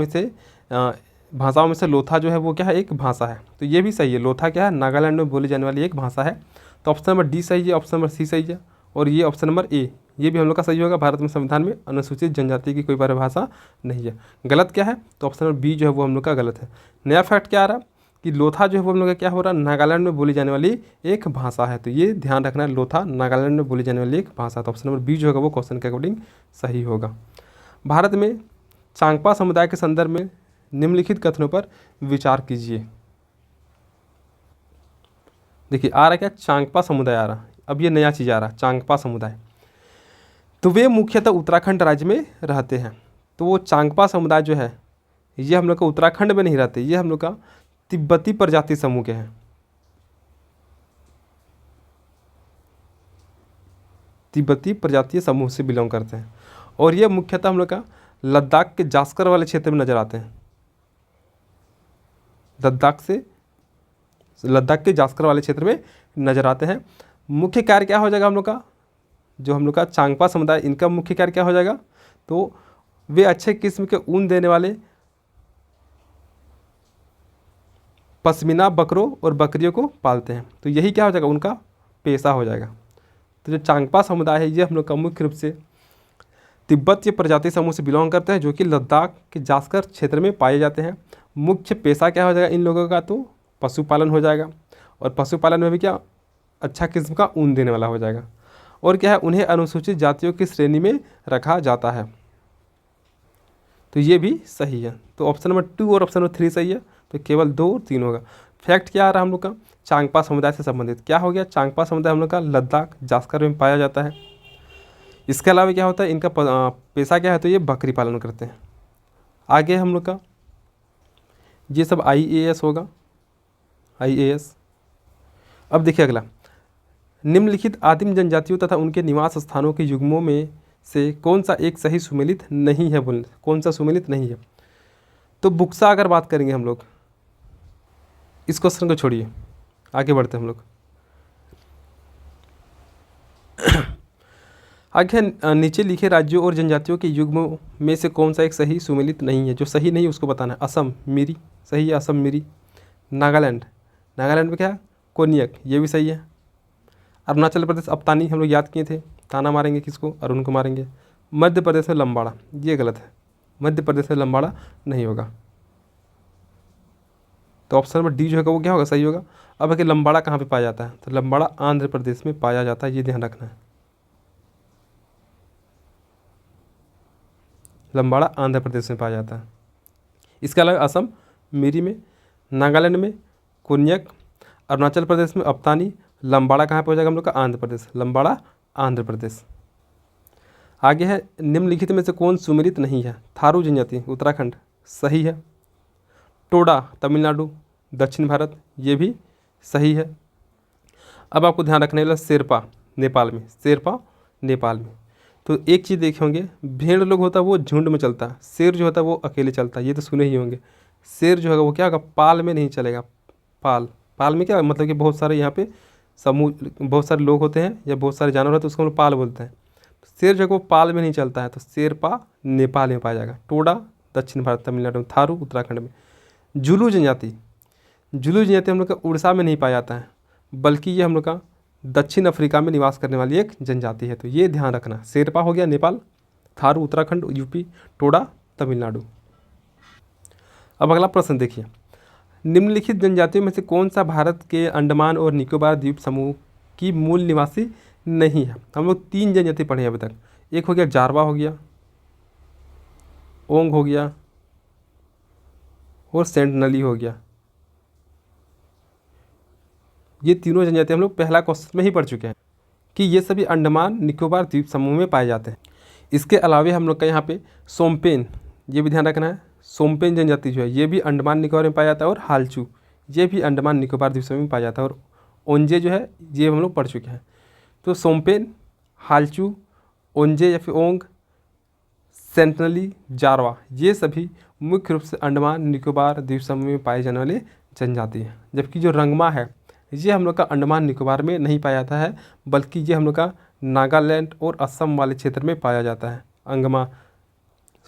[SPEAKER 1] में से लोथा जो है वो क्या है, एक भाषा है। तो ये भी सही है, लोथा क्या है, नागालैंड में बोली जाने वाली एक भाषा है। तो ऑप्शन नंबर डी सही है, ऑप्शन नंबर सी सही है, और ये ऑप्शन नंबर ए ये भी हम लोग का सही होगा। भारत में संविधान में अनुसूचित जनजाति की कोई परिभाषा नहीं है। गलत क्या है, तो ऑप्शन नंबर बी जो है वो हम लोग का गलत है। नया फैक्ट क्या आ रहा कि लोथा जो है वो हम लोग का क्या हो रहा है, नागालैंड में बोली जाने वाली एक भाषा है। तो ये ध्यान रखना है, लोथा नागालैंड में बोली जाने वाली एक भाषा। तो ऑप्शन नंबर बी जो होगा वो क्वेश्चन के अकॉर्डिंग सही होगा। भारत में चांगपा समुदाय के संदर्भ में निम्नलिखित कथनों पर विचार कीजिए। देखिए आ रहा क्या, चांगपा समुदाय आ रहा, अब ये नया चीज़ आ रहा, चांगपा समुदाय। तो वे मुख्यतः उत्तराखंड राज्य में रहते हैं। तो वो चांगपा समुदाय जो है ये हम लोग का उत्तराखंड में नहीं रहते, ये हम लोग का तिब्बती प्रजाति समूह के हैं। तिब्बती प्रजातीय समूह से बिलोंग करते हैं, और ये मुख्यतः हम लोग का लद्दाख के जास्कर वाले क्षेत्र में नजर आते हैं। लद्दाख के जास्कर वाले क्षेत्र में नजर आते हैं। मुख्य कार्य क्या हो जाएगा हम लोग का, जो हम लोग का चांगपा समुदाय, इनका मुख्य कार्य क्या हो जाएगा, तो वे अच्छे किस्म के ऊन देने वाले पश्मीना बकरों और बकरियों को पालते हैं। तो यही क्या हो जाएगा, उनका पेशा हो जाएगा। तो जो चांगपा समुदाय है ये हम लोग का मुख्य रूप से तिब्बतीय प्रजाति समूह से बिलोंग करते हैं, जो कि लद्दाख के जास्कर क्षेत्र में पाए जाते हैं। मुख्य पेशा क्या हो जाएगा इन लोगों का, तो पशुपालन हो जाएगा, और पशुपालन में भी क्या अच्छा किस्म का ऊन देने वाला हो जाएगा। और क्या है, उन्हें अनुसूचित जातियों की श्रेणी में रखा जाता है। तो ये भी सही है। तो ऑप्शन नंबर 2 और ऑप्शन नंबर 3 सही है, तो केवल 2 और 3 होगा। फैक्ट क्या आ रहा है हम लोग का, चांगपा समुदाय से संबंधित क्या हो गया, चांगपा समुदाय हम लोग का लद्दाख जास्कर में पाया जाता है। इसके अलावा क्या होता है, इनका पेशा क्या है, तो ये बकरी पालन करते हैं। आगे हम लोग का ये सब IAS होगा, IAS। अब देखिए अगला, निम्नलिखित आदिम जनजातियों तथा उनके निवास स्थानों के युग्मों में से कौन सा एक सही सुमेलित नहीं है, बोल कौन सा सुमेलित नहीं है। तो बुक्सा अगर बात करेंगे हम लोग, इस क्वेश्चन को छोड़िए, आगे बढ़ते हैं हम लोग। आगे नीचे लिखे राज्यों और जनजातियों के युग्मों में से कौन सा एक सही सुमेलित नहीं है, जो सही नहीं है उसको बताना है। असम मिरी सही है, असम मिरी। नागालैंड में क्या है, कोन्याक, ये भी सही है। अरुणाचल प्रदेश अप्तानी हम लोग याद किए थे, ताना मारेंगे किसको, अरुण को मारेंगे। मध्य प्रदेश में लंबाड़ा, ये गलत है, मध्य प्रदेश में लंबाड़ा नहीं होगा। तो ऑप्शन नंबर डी जो होगा वो क्या होगा, सही होगा। अब है कि लंबाड़ा कहाँ पे पाया जाता है, तो लंबाड़ा आंध्र प्रदेश में पाया जाता है, ये ध्यान रखना है। लंबाड़ा आंध्र प्रदेश में पाया जाता है। इसके अलावा असम मिरी में, नागालैंड में कोन्याक, अरुणाचल प्रदेश में अप्तानी, लंबाड़ा कहाँ पे हो जाएगा हम लोग का, आंध्र प्रदेश, लंबाड़ा आंध्र प्रदेश। आगे है, निम्नलिखित में से कौन सुमेलित नहीं है। थारू जनजाति उत्तराखंड सही है। टोडा तमिलनाडु दक्षिण भारत, ये भी सही है। अब आपको ध्यान रखने वाला शेरपा नेपाल में, शेरपा नेपाल में। तो एक चीज़ देखे होंगे, भेड़ लोग होता है वो झुंड में चलता है, शेर जो होता है वो अकेले चलता है, ये तो सुने ही होंगे। शेर जो होगा वो क्या होगा, पाल में नहीं चलेगा। पाल में क्या मतलब कि बहुत सारे यहाँ पे समूह, बहुत सारे लोग होते हैं या बहुत सारे जानवर होते हैं, उसको हम लोग पाल बोलते हैं। तो शेर जो है वो पाल में नहीं चलता है, तो शेरपा नेपाल में पाया जाएगा। टोडा दक्षिण भारत तमिलनाडु में, थारू उत्तराखंड में। जुलू जनजाति हम लोग का उड़ीसा में नहीं पाया जाता है, बल्कि ये हम लोग का दक्षिण अफ्रीका में निवास करने वाली एक जनजाति है। तो ये ध्यान रखना, शेरपा हो गया नेपाल, थारू उत्तराखंड यूपी, टोडा तमिलनाडु। अब अगला प्रश्न देखिए, निम्नलिखित जनजातियों में से कौन सा भारत के अंडमान और निकोबार द्वीप समूह की मूल निवासी नहीं है। हम लोग 3 जनजाति पढ़े हैं अभी तक। एक हो गया जारवा हो गया, ओंग हो गया और सेंटनली हो गया। ये तीनों जनजाति हम लोग पहला क्वेश्चन में ही पढ़ चुके हैं कि ये सभी अंडमान निकोबार द्वीप समूह में पाए जाते हैं। इसके अलावा हम लोग का यहाँ पे सोमपेन, ये भी ध्यान रखना है, सोमपेन जनजाति जो है ये भी अंडमान निकोबार में पाया जाता है, और हालचू ये भी अंडमान निकोबार द्वीप समूह में पाया जाता है, और ओंजे जो है ये हम लोग पढ़ चुके हैं। तो सोमपेन, हालचू, ओंजे या फिर ओंग, सेंटनली, जारवा ये सभी मुख्य रूप से अंडमान निकोबार द्वीप समूह में पाए जाने वाले जनजाति हैं। जबकि जो रंगमा है ये हम लोग का अंडमान निकोबार में नहीं पाया जाता है, बल्कि ये हम लोग का नागालैंड और असम वाले क्षेत्र में पाया जाता है।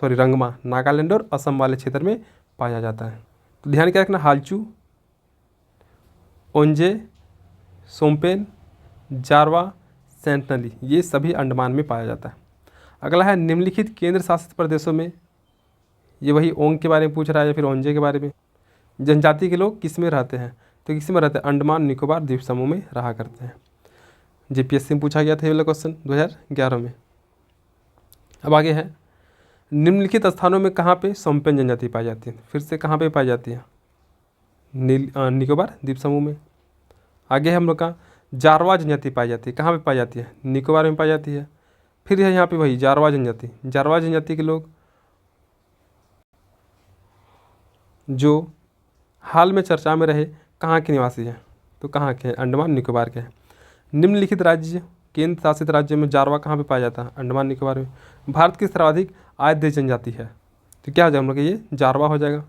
[SPEAKER 1] रंगमा नागालैंड और असम वाले क्षेत्र में पाया जाता है। तो ध्यान क्या रखना, हालचू, ओंजे, सोमपेन, जारवा, सेंटनली ये सभी अंडमान में पाया जाता है। अगला है निम्नलिखित केंद्र शासित प्रदेशों में, ये वही ओंग के बारे में पूछ रहा है या फिर ओंजे के बारे में, जनजाति के लोग किस में रहते हैं। तो किस में रहते हैं, अंडमान निकोबार द्वीप समूह में रहा करते हैं। जीपीएससी में पूछा गया था ये वाला क्वेश्चन 2011 में। अब आगे है, निम्नलिखित स्थानों में कहाँ पे सोमपेन जनजाति पाई जाती है। फिर से कहाँ पे पाई जाती है, निकोबार द्वीप समूह में। आगे हम लोग का जारवा जनजाति पाई जाती है, कहाँ पे पाई जाती है, निकोबार में पाई जाती है। फिर है यहाँ पे वही जारवा जनजाति, जारवा जनजाति के लोग जो हाल में चर्चा में रहे कहाँ के निवासी हैं, तो कहाँ के हैं, अंडमान निकोबार के हैं। निम्नलिखित राज्य केंद्र शासित राज्यों में जारवा कहाँ पे पाया जाता है, अंडमान निकोबार में। भारत की सर्वाधिक आद्य जनजाति है, तो क्या हो जाएगा हम लोग का, ये जारवा हो जाएगा।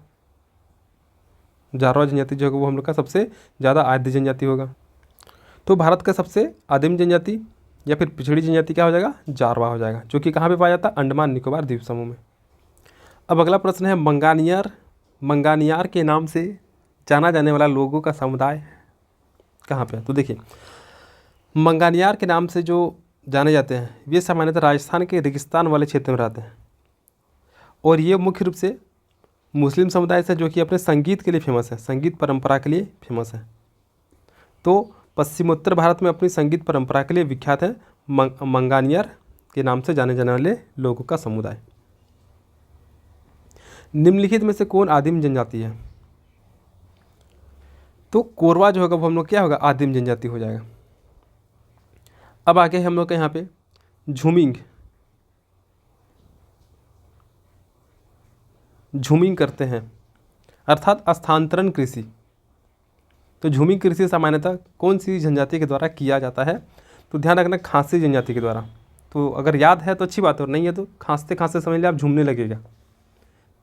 [SPEAKER 1] जारवा जनजाति जो होगा वो हम लोग का सबसे ज़्यादा आद्य जनजाति होगा। तो भारत का सबसे आदिम जनजाति या फिर पिछड़ी जनजाति क्या हो जाएगा, जारवा हो जाएगा, जो कि कहाँ पे पाया जाता है, अंडमान निकोबार द्वीप समूह में। अब अगला प्रश्न है, मंगानियार के नाम से जाना जाने वाला लोगों का समुदाय कहाँ पे है। तो देखिए, मंगानियार के नाम से जो जाने जाते हैं ये सामान्यतः राजस्थान के रेगिस्तान वाले क्षेत्र में रहते हैं, और ये मुख्य रूप से मुस्लिम समुदाय से, जो कि अपने संगीत के लिए फेमस है, संगीत परंपरा के लिए फेमस है। तो पश्चिमोत्तर भारत में अपनी संगीत परंपरा के लिए विख्यात है मंगानियार के नाम से जाने जाने वाले लोगों का समुदाय। निम्नलिखित में से कौन आदिम जनजाति है। तो कोरवा जो होगा वो हम लोग क्या होगा, आदिम जनजाति हो जाएगा। अब आगे हम लोग के यहाँ पे झूमिंग करते हैं, अर्थात स्थानांतरण कृषि। तो झूमिंग कृषि सामान्यतः कौन सी जनजाति के द्वारा किया जाता है, तो ध्यान रखना, खासी जनजाति के द्वारा। तो अगर याद है तो अच्छी बात है, और नहीं है तो खांसते खांसते समझ लिया आप झूमने लगेगा।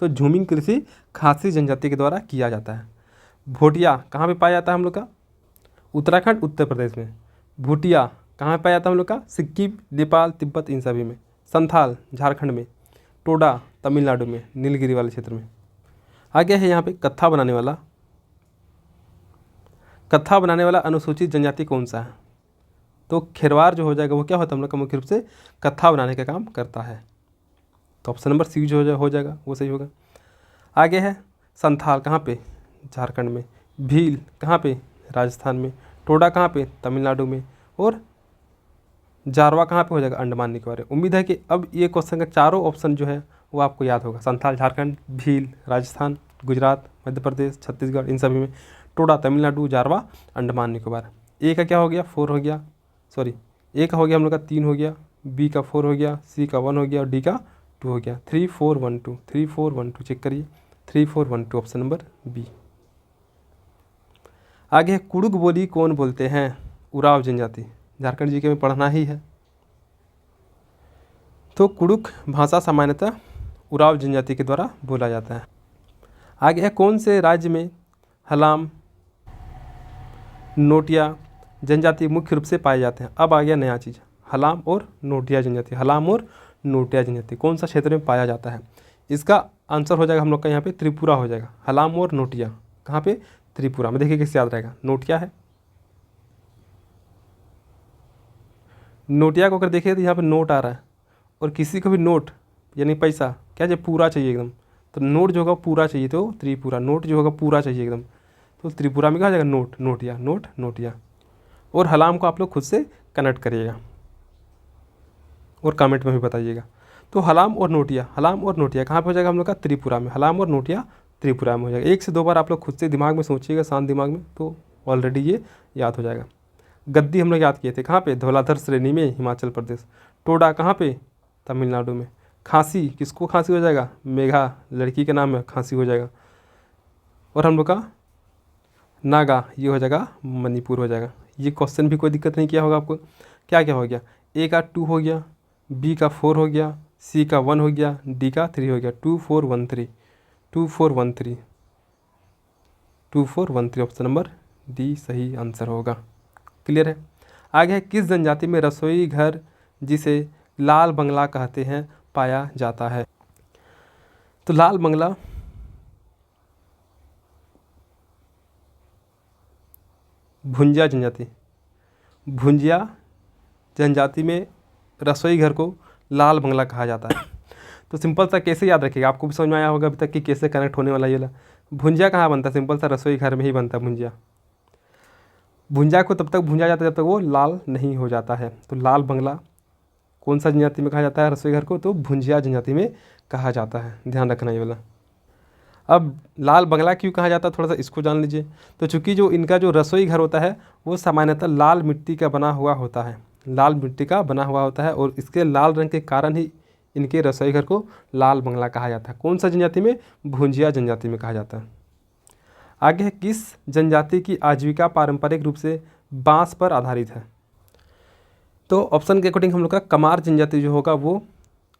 [SPEAKER 1] तो झूमिंग कृषि खासी जनजाति के द्वारा किया जाता है। भोटिया कहाँ पे पाया जाता है हम लोग का, उत्तराखंड उत्तर प्रदेश में। भूटिया कहाँ पे पाया जाता है हम लोग का, सिक्किम, नेपाल, तिब्बत, इन सभी में। संथाल झारखंड में। टोडा तमिलनाडु में, नीलगिरी वाले क्षेत्र में। आगे है यहाँ पे कत्था बनाने वाला अनुसूचित जनजाति कौन सा है। तो खेरवार जो हो जाएगा वो क्या होता है हम लोग का, मुख्य रूप से कत्था बनाने का काम करता है। तो ऑप्शन नंबर सी जो हो जाएगा वो सही होगा। आगे है संथाल कहाँ पे, झारखंड में। भील कहाँ पे, राजस्थान में। टोडा कहाँ पे, तमिलनाडु में। और जारवा कहाँ पे हो जाएगा, अंडमान निकोबार। उम्मीद है कि अब ये क्वेश्चन का चारों ऑप्शन जो है वो आपको याद होगा। संथाल झारखंड, भील राजस्थान, गुजरात, मध्य प्रदेश, छत्तीसगढ़, इन सभी में। टोडा तमिलनाडु, जारवा अंडमान निकोबार। ए का क्या हो गया, 4 हो गया, सॉरी ए का हो गया हम लोग का 3 हो गया, बी का 4 हो गया, सी का 1 हो गया और डी का 2 हो गया। 3 4 1 2, 3 4 1 2 चेक करिए, 3 4 1 2 ऑप्शन नंबर बी। आगे है कुड़ुक बोली कौन बोलते हैं, उराव जनजाति। झारखंड जी के में पढ़ना ही है। तो कुड़ुक भाषा सामान्यतः उराव जनजाति के द्वारा बोला जाता है। आगे है कौन से राज्य में हलाम, नोटिया जनजाति मुख्य रूप से पाए जाते हैं। अब आ गया नया चीज़, हलाम और नोटिया जनजाति। हलाम और नोटिया जनजाति कौन सा क्षेत्र में पाया जाता है। इसका आंसर हो जाएगा हम लोग का यहाँ पे त्रिपुरा हो जाएगा। हलाम और नोटिया कहाँ पे, त्रिपुरा में। देखिए किससे याद रहेगा, नोटिया है नोटिया को अगर देखें तो यहाँ पे नोट आ रहा है, और किसी को भी नोट यानी पैसा क्या चाहिए, पूरा चाहिए एकदम, तो नोट जो होगा पूरा चाहिए, तो त्रिपुरा, नोट जो होगा पूरा चाहिए एकदम, तो त्रिपुरा में क्या हो जाएगा, नोट, नोटिया, नोट, नोटिया। और हलाम को आप लोग खुद से कनेक्ट करिएगा और कमेंट में भी बताइएगा। तो हलाम और नोटिया, हलाम और नोटिया कहाँ पे हो जाएगा हम लोग का, त्रिपुरा में। हलाम और नोटिया त्रिपुरा में हो जाएगा। 1 से 2 बार आप लोग खुद से दिमाग में सोचिएगा, शांत दिमाग में, तो ऑलरेडी ये याद हो जाएगा। गद्दी हम लोग याद किए थे कहाँ पे, धौलाधर श्रेणी में, हिमाचल प्रदेश। टोडा कहाँ पे, तमिलनाडु में। खांसी, किसको खांसी हो जाएगा, मेघा, लड़की का नाम है, खांसी हो जाएगा। और हम लोग का नागा, ये हो जाएगा मणिपुर हो जाएगा। ये क्वेश्चन भी कोई दिक्कत नहीं किया होगा आपको। क्या क्या हो गया, ए का 2 हो गया, बी का 4 हो गया, सी का 1 हो गया, डी का 3 हो गया। 2 4 1 3, 2 4 1 3, 2 4 1 3, ऑप्शन नंबर डी सही आंसर होगा। क्लियर है। आगे है, किस जनजाति में रसोई घर जिसे लाल बंगला कहते हैं पाया जाता है। तो लाल बंगला भुंजिया जनजाति, भुंजिया जनजाति में रसोई घर को लाल बंगला कहा जाता है। तो सिंपल सा कैसे याद रखिएगा, आपको भी समझ में आया होगा अभी तक कि कैसे कनेक्ट होने वाला ये वाला। भुंजिया कहाँ बनता है, सिंपल सा रसोई घर में ही बनता है भुंजिया। भुंजिया को तब तक भुंजा जाता है जब तक वो लाल नहीं हो जाता है। तो लाल बंगला कौन सा जनजाति में कहा जाता है रसोई घर को, तो भुंजिया जनजाति में कहा जाता है, ध्यान रखना ये वाला। अब लाल बंगला क्यों कहा जाता है, थोड़ा सा इसको जान लीजिए। तो चूंकि जो इनका जो रसोई घर होता है वो सामान्यतः लाल मिट्टी का बना हुआ होता है, लाल मिट्टी का बना हुआ होता है, और इसके लाल रंग के कारण ही इनके रसोई घर को लाल बंगला कहा जाता है। कौन सा जनजाति में, भुंजिया जनजाति में कहा जाता है। आगे है, किस जनजाति की आजीविका पारंपरिक रूप से बांस पर आधारित है। तो ऑप्शन के अकॉर्डिंग हम लोग का कमार जनजाति जो होगा वो,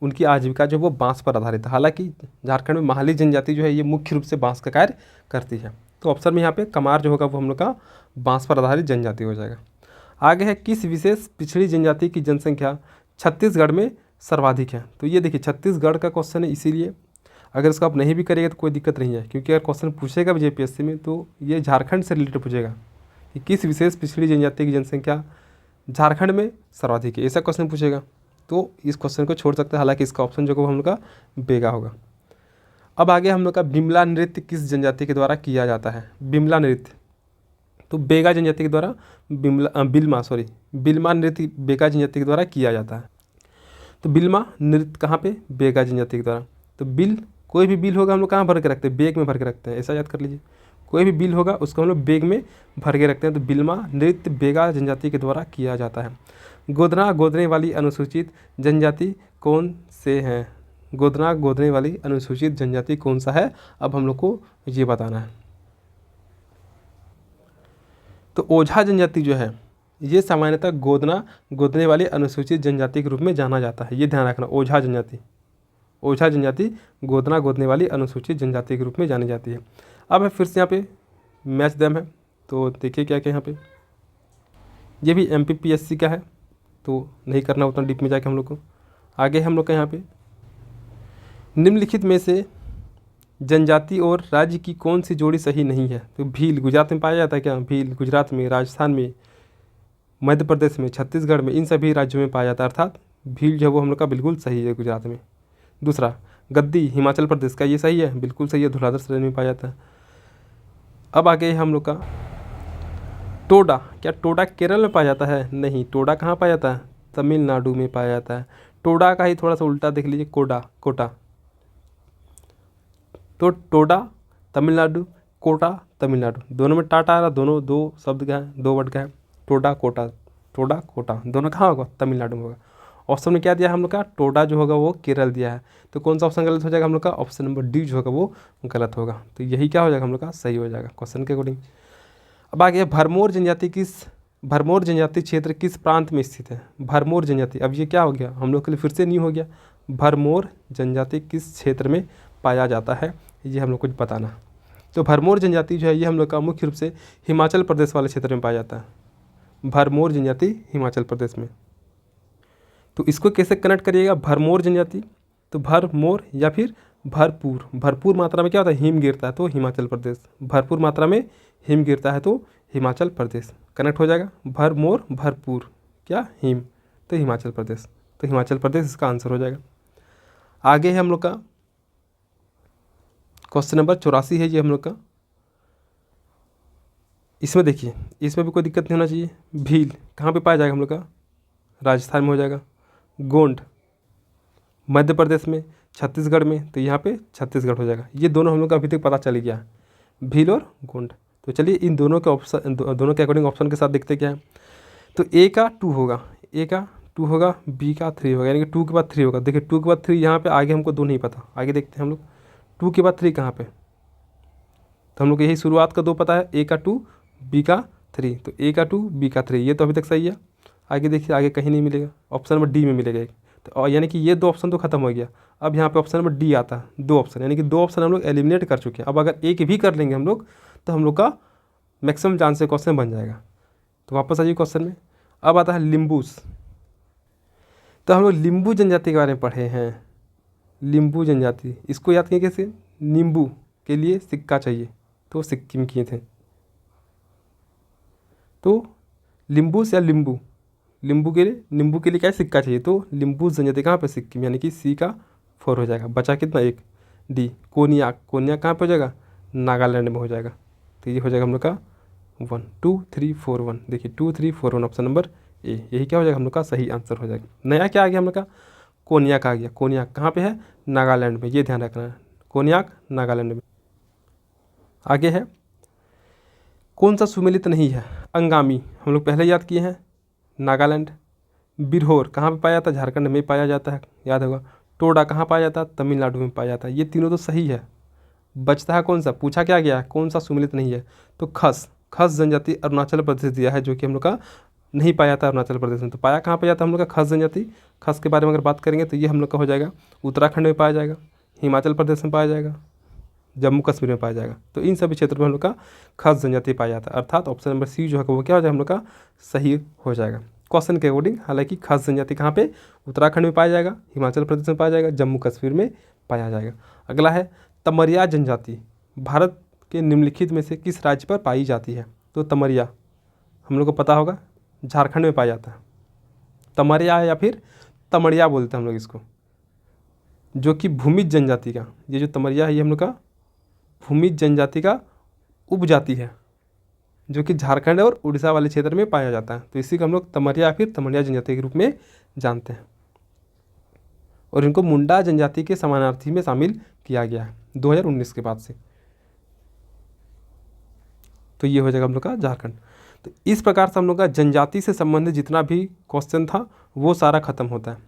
[SPEAKER 1] उनकी आजीविका जो वो बांस पर आधारित है। हालांकि झारखंड में महाली जनजाति जो है ये मुख्य रूप से बांस का कार्य करती है। तो ऑप्शन में यहाँ पे कमार जो होगा वो हम लोग का बांस पर आधारित जनजाति हो जाएगा। आगे है, किस विशेष पिछड़ी जनजाति की जनसंख्या छत्तीसगढ़ में सर्वाधिक है। तो ये देखिए छत्तीसगढ़ का क्वेश्चन है, इसीलिए अगर इसको आप नहीं भी करेंगे तो कोई दिक्कत नहीं है, क्योंकि अगर क्वेश्चन पूछेगा भी जेपीएससी में तो ये झारखंड से रिलेटेड पूछेगा कि किस विशेष पिछड़ी जनजाति की जनसंख्या झारखंड में सर्वाधिक है, ऐसा क्वेश्चन पूछेगा। तो इस क्वेश्चन को छोड़ सकते हैं, हालांकि इसका ऑप्शन जो हम लोग का बेगा होगा। अब आगे हम लोग का बिमला नृत्य किस जनजाति के द्वारा किया जाता है। बिमला नृत्य तो बेगा जनजाति के द्वारा बिल्मा नृत्य बेगा जनजाति के द्वारा किया जाता है। तो बिल्मा नृत्य कहाँ पे, बेगा जनजाति के द्वारा। तो बिल, कोई भी बिल होगा हम लोग कहाँ भर के रखते हैं, बैग में भर के रखते हैं, ऐसा याद कर लीजिए। कोई भी बिल होगा उसको हम लोग बैग में भर के रखते हैं। तो बिल्मा नृत्य बेगा जनजाति के द्वारा किया जाता है। गोदना गोदने वाली अनुसूचित जनजाति कौन से हैं। गोदना गोदने वाली अनुसूचित जनजाति कौन सा है, अब हम लोग को ये बताना है। तो ओझा जनजाति जो है ये सामान्यतः गोदना गोदने वाली अनुसूचित जनजाति के रूप में जाना जाता है, ये ध्यान रखना। ओझा जनजाति, ओझा जनजाति गोदना गोदने वाली अनुसूचित जनजाति के रूप में जानी जाती है। अब है फिर से यहाँ पे मैच दम है, तो देखिए क्या क्या यहाँ पे, ये भी MPPSC का है तो नहीं करना उतना डीप में जाके हम लोग को। आगे हम लोग का यहाँ पे, निम्नलिखित में से जनजाति और राज्य की कौन सी जोड़ी सही नहीं है। तो भील गुजरात में पाया जाता है क्या, भील गुजरात में, राजस्थान में, मध्य प्रदेश में, छत्तीसगढ़ में, इन सभी राज्यों में पाया जाता है, अर्थात भील जो है वो हम लोग का बिल्कुल सही है गुजरात में। दूसरा गद्दी हिमाचल प्रदेश का, ये सही है, बिल्कुल सही है, धौलाधर श्रेणी में पाया जाता है। अब आगे हम लोग का टोडा, क्या टोडा केरल में पाया जाता है, नहीं, टोडा कहाँ पाया जाता है, तमिलनाडु में पाया जाता है। टोडा का ही थोड़ा सा उल्टा देख लीजिए, कोडा, कोटा। तो टोडा तमिलनाडु, कोटा तमिलनाडु, दोनों में टाटा आ रहा, दोनों दो शब्द का है, 2 वर्ड का है। टोडा कोटा, टोडा कोटा, दोनों कहाँ होगा, तमिलनाडु में होगा। ऑप्शन में क्या दिया है हम लोग का, टोडा जो होगा वो केरल दिया है। तो कौन सा ऑप्शन गलत हो जाएगा हम लोग का, ऑप्शन नंबर डी जो होगा वो गलत होगा। तो यही क्या हो जाएगा हम लोग का, सही हो जाएगा क्वेश्चन के अकॉर्डिंग। अब आगे भरमौर जनजाति क्षेत्र किस प्रांत में स्थित है। भरमौर जनजाति, अब ये क्या हो गया हम लोग के लिए फिर से न्यू हो गया। भरमौर जनजाति किस क्षेत्र में पाया जाता है, ये हम लोग को बताना। तो भरमौर जनजाति जो है ये हम लोग का मुख्य रूप से हिमाचल प्रदेश वाले क्षेत्र में पाया जाता है। भरमौर जनजाति हिमाचल प्रदेश में। तो इसको कैसे कनेक्ट करिएगा, भरमौर जनजाति, तो भरमौर या फिर भरपूर, भरपूर मात्रा में क्या होता है, हिम गिरता है, तो हिमाचल प्रदेश। भरपूर मात्रा में हिम गिरता है तो हिमाचल प्रदेश, कनेक्ट हो जाएगा। भरमौर भरपूर क्या, हिम, तो हिमाचल प्रदेश। तो हिमाचल प्रदेश इसका आंसर हो जाएगा। आगे है हम लोग का क्वेश्चन नंबर 84 है ये हम लोग का। इसमें देखिए, इसमें भी कोई दिक्कत नहीं होना चाहिए। भील कहाँ पे पाया जाएगा हम लोग का? राजस्थान में हो जाएगा। गोंड मध्य प्रदेश में, छत्तीसगढ़ में, तो यहाँ पे छत्तीसगढ़ हो जाएगा। ये दोनों हम लोग का अभी तक पता चल गया है, भील और गोंड। तो चलिए इन दोनों के ऑप्शन, दोनों के अकॉर्डिंग ऑप्शन के साथ देखते क्या है। तो ए का 2 होगा, ए का 2 होगा, बी का 3 होगा, यानी कि 2 के बाद 3 होगा। देखिए 2 के बाद 3 यहाँ पे आगे हमको 2 नहीं पता, आगे देखते हैं हम लोग 2 के बाद 3 कहाँ पे। तो हम लोग यही शुरुआत का 2 पता है, ए का 2 बी का 3, तो ए का 2 बी का 3, ये तो अभी तक सही है। आगे देखिए, आगे कहीं नहीं मिलेगा, ऑप्शन नंबर डी में मिलेगा एक। तो यानी कि ये 2 ऑप्शन तो खत्म हो गया। अब यहाँ पे ऑप्शन नंबर डी आता है, 2 ऑप्शन, यानी कि 2 ऑप्शन हम लोग एलिमिनेट कर चुके हैं। अब अगर एक भी कर लेंगे हम लोग तो हम लोग का मैक्सिमम चांस से क्वेश्चन बन जाएगा। तो वापस आइए क्वेश्चन में। अब आता है लिम्बूस। तो हम लोग लिम्बू जनजाति के बारे में पढ़े हैं। लिम्बू जनजाति, इसको याद किए कैसे? नींबू के लिए सिक्का चाहिए, तो सिक्किम किए थे। तो लिम्बूस या लिम्बू, नींबू के लिए क्या सिक्का चाहिए, तो लिम्बू जनजाति कहाँ पे? सिक्किम, यानी कि सी का 4 हो जाएगा। बचा कितना? 1। डी कोनियाक, कोनियाक कहाँ पे हो जाएगा? नागालैंड में हो जाएगा। तो ये हो जाएगा हम लोग का 1 2 3 4 1। देखिए 2 3 4 1 ऑप्शन नंबर ए, यही क्या हो जाएगा हम लोग का सही आंसर हो जाएगा। नया क्या आ गया हम लोग का? कोनियाक आ गया। कोनियाक कहाँ पे है? नागालैंड में, ये ध्यान रखना है, कोनियाक नागालैंड में। आगे है, कौन सा सुमेलित नहीं है? अंगामी हम लोग पहले याद किए हैं, नागालैंड। बिरहोर कहाँ पे पाया जाता है? झारखंड में पाया जाता है, याद होगा। टोडा कहाँ पाया जाता है? तमिलनाडु में पाया जाता है। ये तीनों तो सही है। बचता है कौन सा? पूछा क्या गया है कौन सा सुमेलित नहीं है? तो खस, खस जनजाति अरुणाचल प्रदेश दिया है, जो कि हम लोग का नहीं पाया जाता अरुणाचल प्रदेश में। तो पाया कहाँ पे जाता है हम लोग का? खस जनजाति। खस के बारे में अगर बात करेंगे तो ये हम लोग का हो जाएगा उत्तराखंड में पाया जाएगा, हिमाचल प्रदेश में पाया जाएगा, जम्मू कश्मीर में पाया जाएगा। तो इन सभी क्षेत्रों में हम लोग का खस जनजाति पाया जाता है, अर्थात ऑप्शन नंबर सी जो है वो क्या हो जाएगा हम लोग का सही हो जाएगा क्वेश्चन के अकॉर्डिंग। हालांकि खस जनजाति कहाँ पे? उत्तराखंड में पाया जाएगा, हिमाचल प्रदेश में पाया जाएगा, जम्मू कश्मीर में पाया जाएगा। अगला है तमरिया जनजाति भारत के निम्नलिखित में से किस राज्य पर पाई जाती है? तो तमरिया हम लोग को पता होगा झारखंड में पाया जाता है। तमरिया या फिर तमड़िया बोलते हैं हम लोग इसको, जो कि भूमिज जनजाति का, ये जो तमरिया है ये हम लोग का भूमिज जनजाति का उपजाति है, जो कि झारखंड और उड़ीसा वाले क्षेत्र में पाया जाता है। तो इसी को हम लोग तमरिया या फिर तमड़िया जनजाति के रूप में जानते हैं, और इनको मुंडा जनजाति के समानार्थी में शामिल किया गया है 2019 के बाद से। तो ये हो जाएगा हम लोग का झारखंड। तो इस प्रकार से हम लोग का जनजाति से संबंधित जितना भी क्वेश्चन था वो सारा खत्म होता है।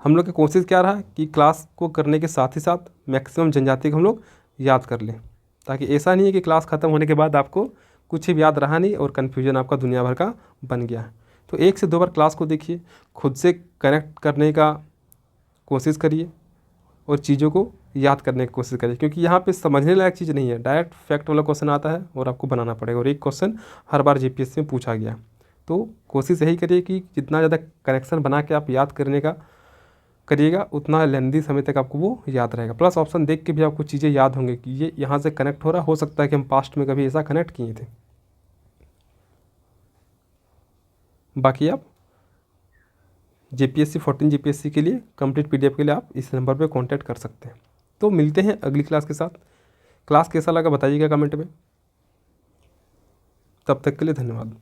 [SPEAKER 1] हम लोग की कोशिश क्या रहा कि क्लास को करने के साथ ही साथ मैक्सिमम जनजाति को हम लोग याद कर लें, ताकि ऐसा नहीं है कि क्लास ख़त्म होने के बाद आपको कुछ भी याद रहा नहीं और कन्फ्यूजन आपका दुनिया भर का बन गया है। तो 1 से 2 बार क्लास को देखिए, खुद से कनेक्ट करने का कोशिश करिए और चीज़ों को याद करने की कोशिश करिए, क्योंकि यहाँ पे समझने लायक चीज़ नहीं है। डायरेक्ट फैक्ट वाला क्वेश्चन आता है और आपको बनाना पड़ेगा, और एक क्वेश्चन हर बार जीपीएससी में पूछा गया। तो कोशिश यही करिए कि जितना ज़्यादा कनेक्शन बना के आप याद करने का करिएगा, उतना लेंदी समय तक आपको वो याद रहेगा। प्लस ऑप्शन देख के भी आपको चीज़ें याद होंगी कि ये यहाँ से कनेक्ट हो रहा, हो सकता है कि हम पास्ट में कभी ऐसा कनेक्ट किए थे। बाकी आप जीपीएससी 14 जीपीएससी के लिए कंप्लीट पीडीएफ के लिए आप इस नंबर पे कांटेक्ट कर सकते हैं। तो मिलते हैं अगली क्लास के साथ। क्लास कैसा लगा बताइएगा कमेंट में। तब तक के लिए धन्यवाद।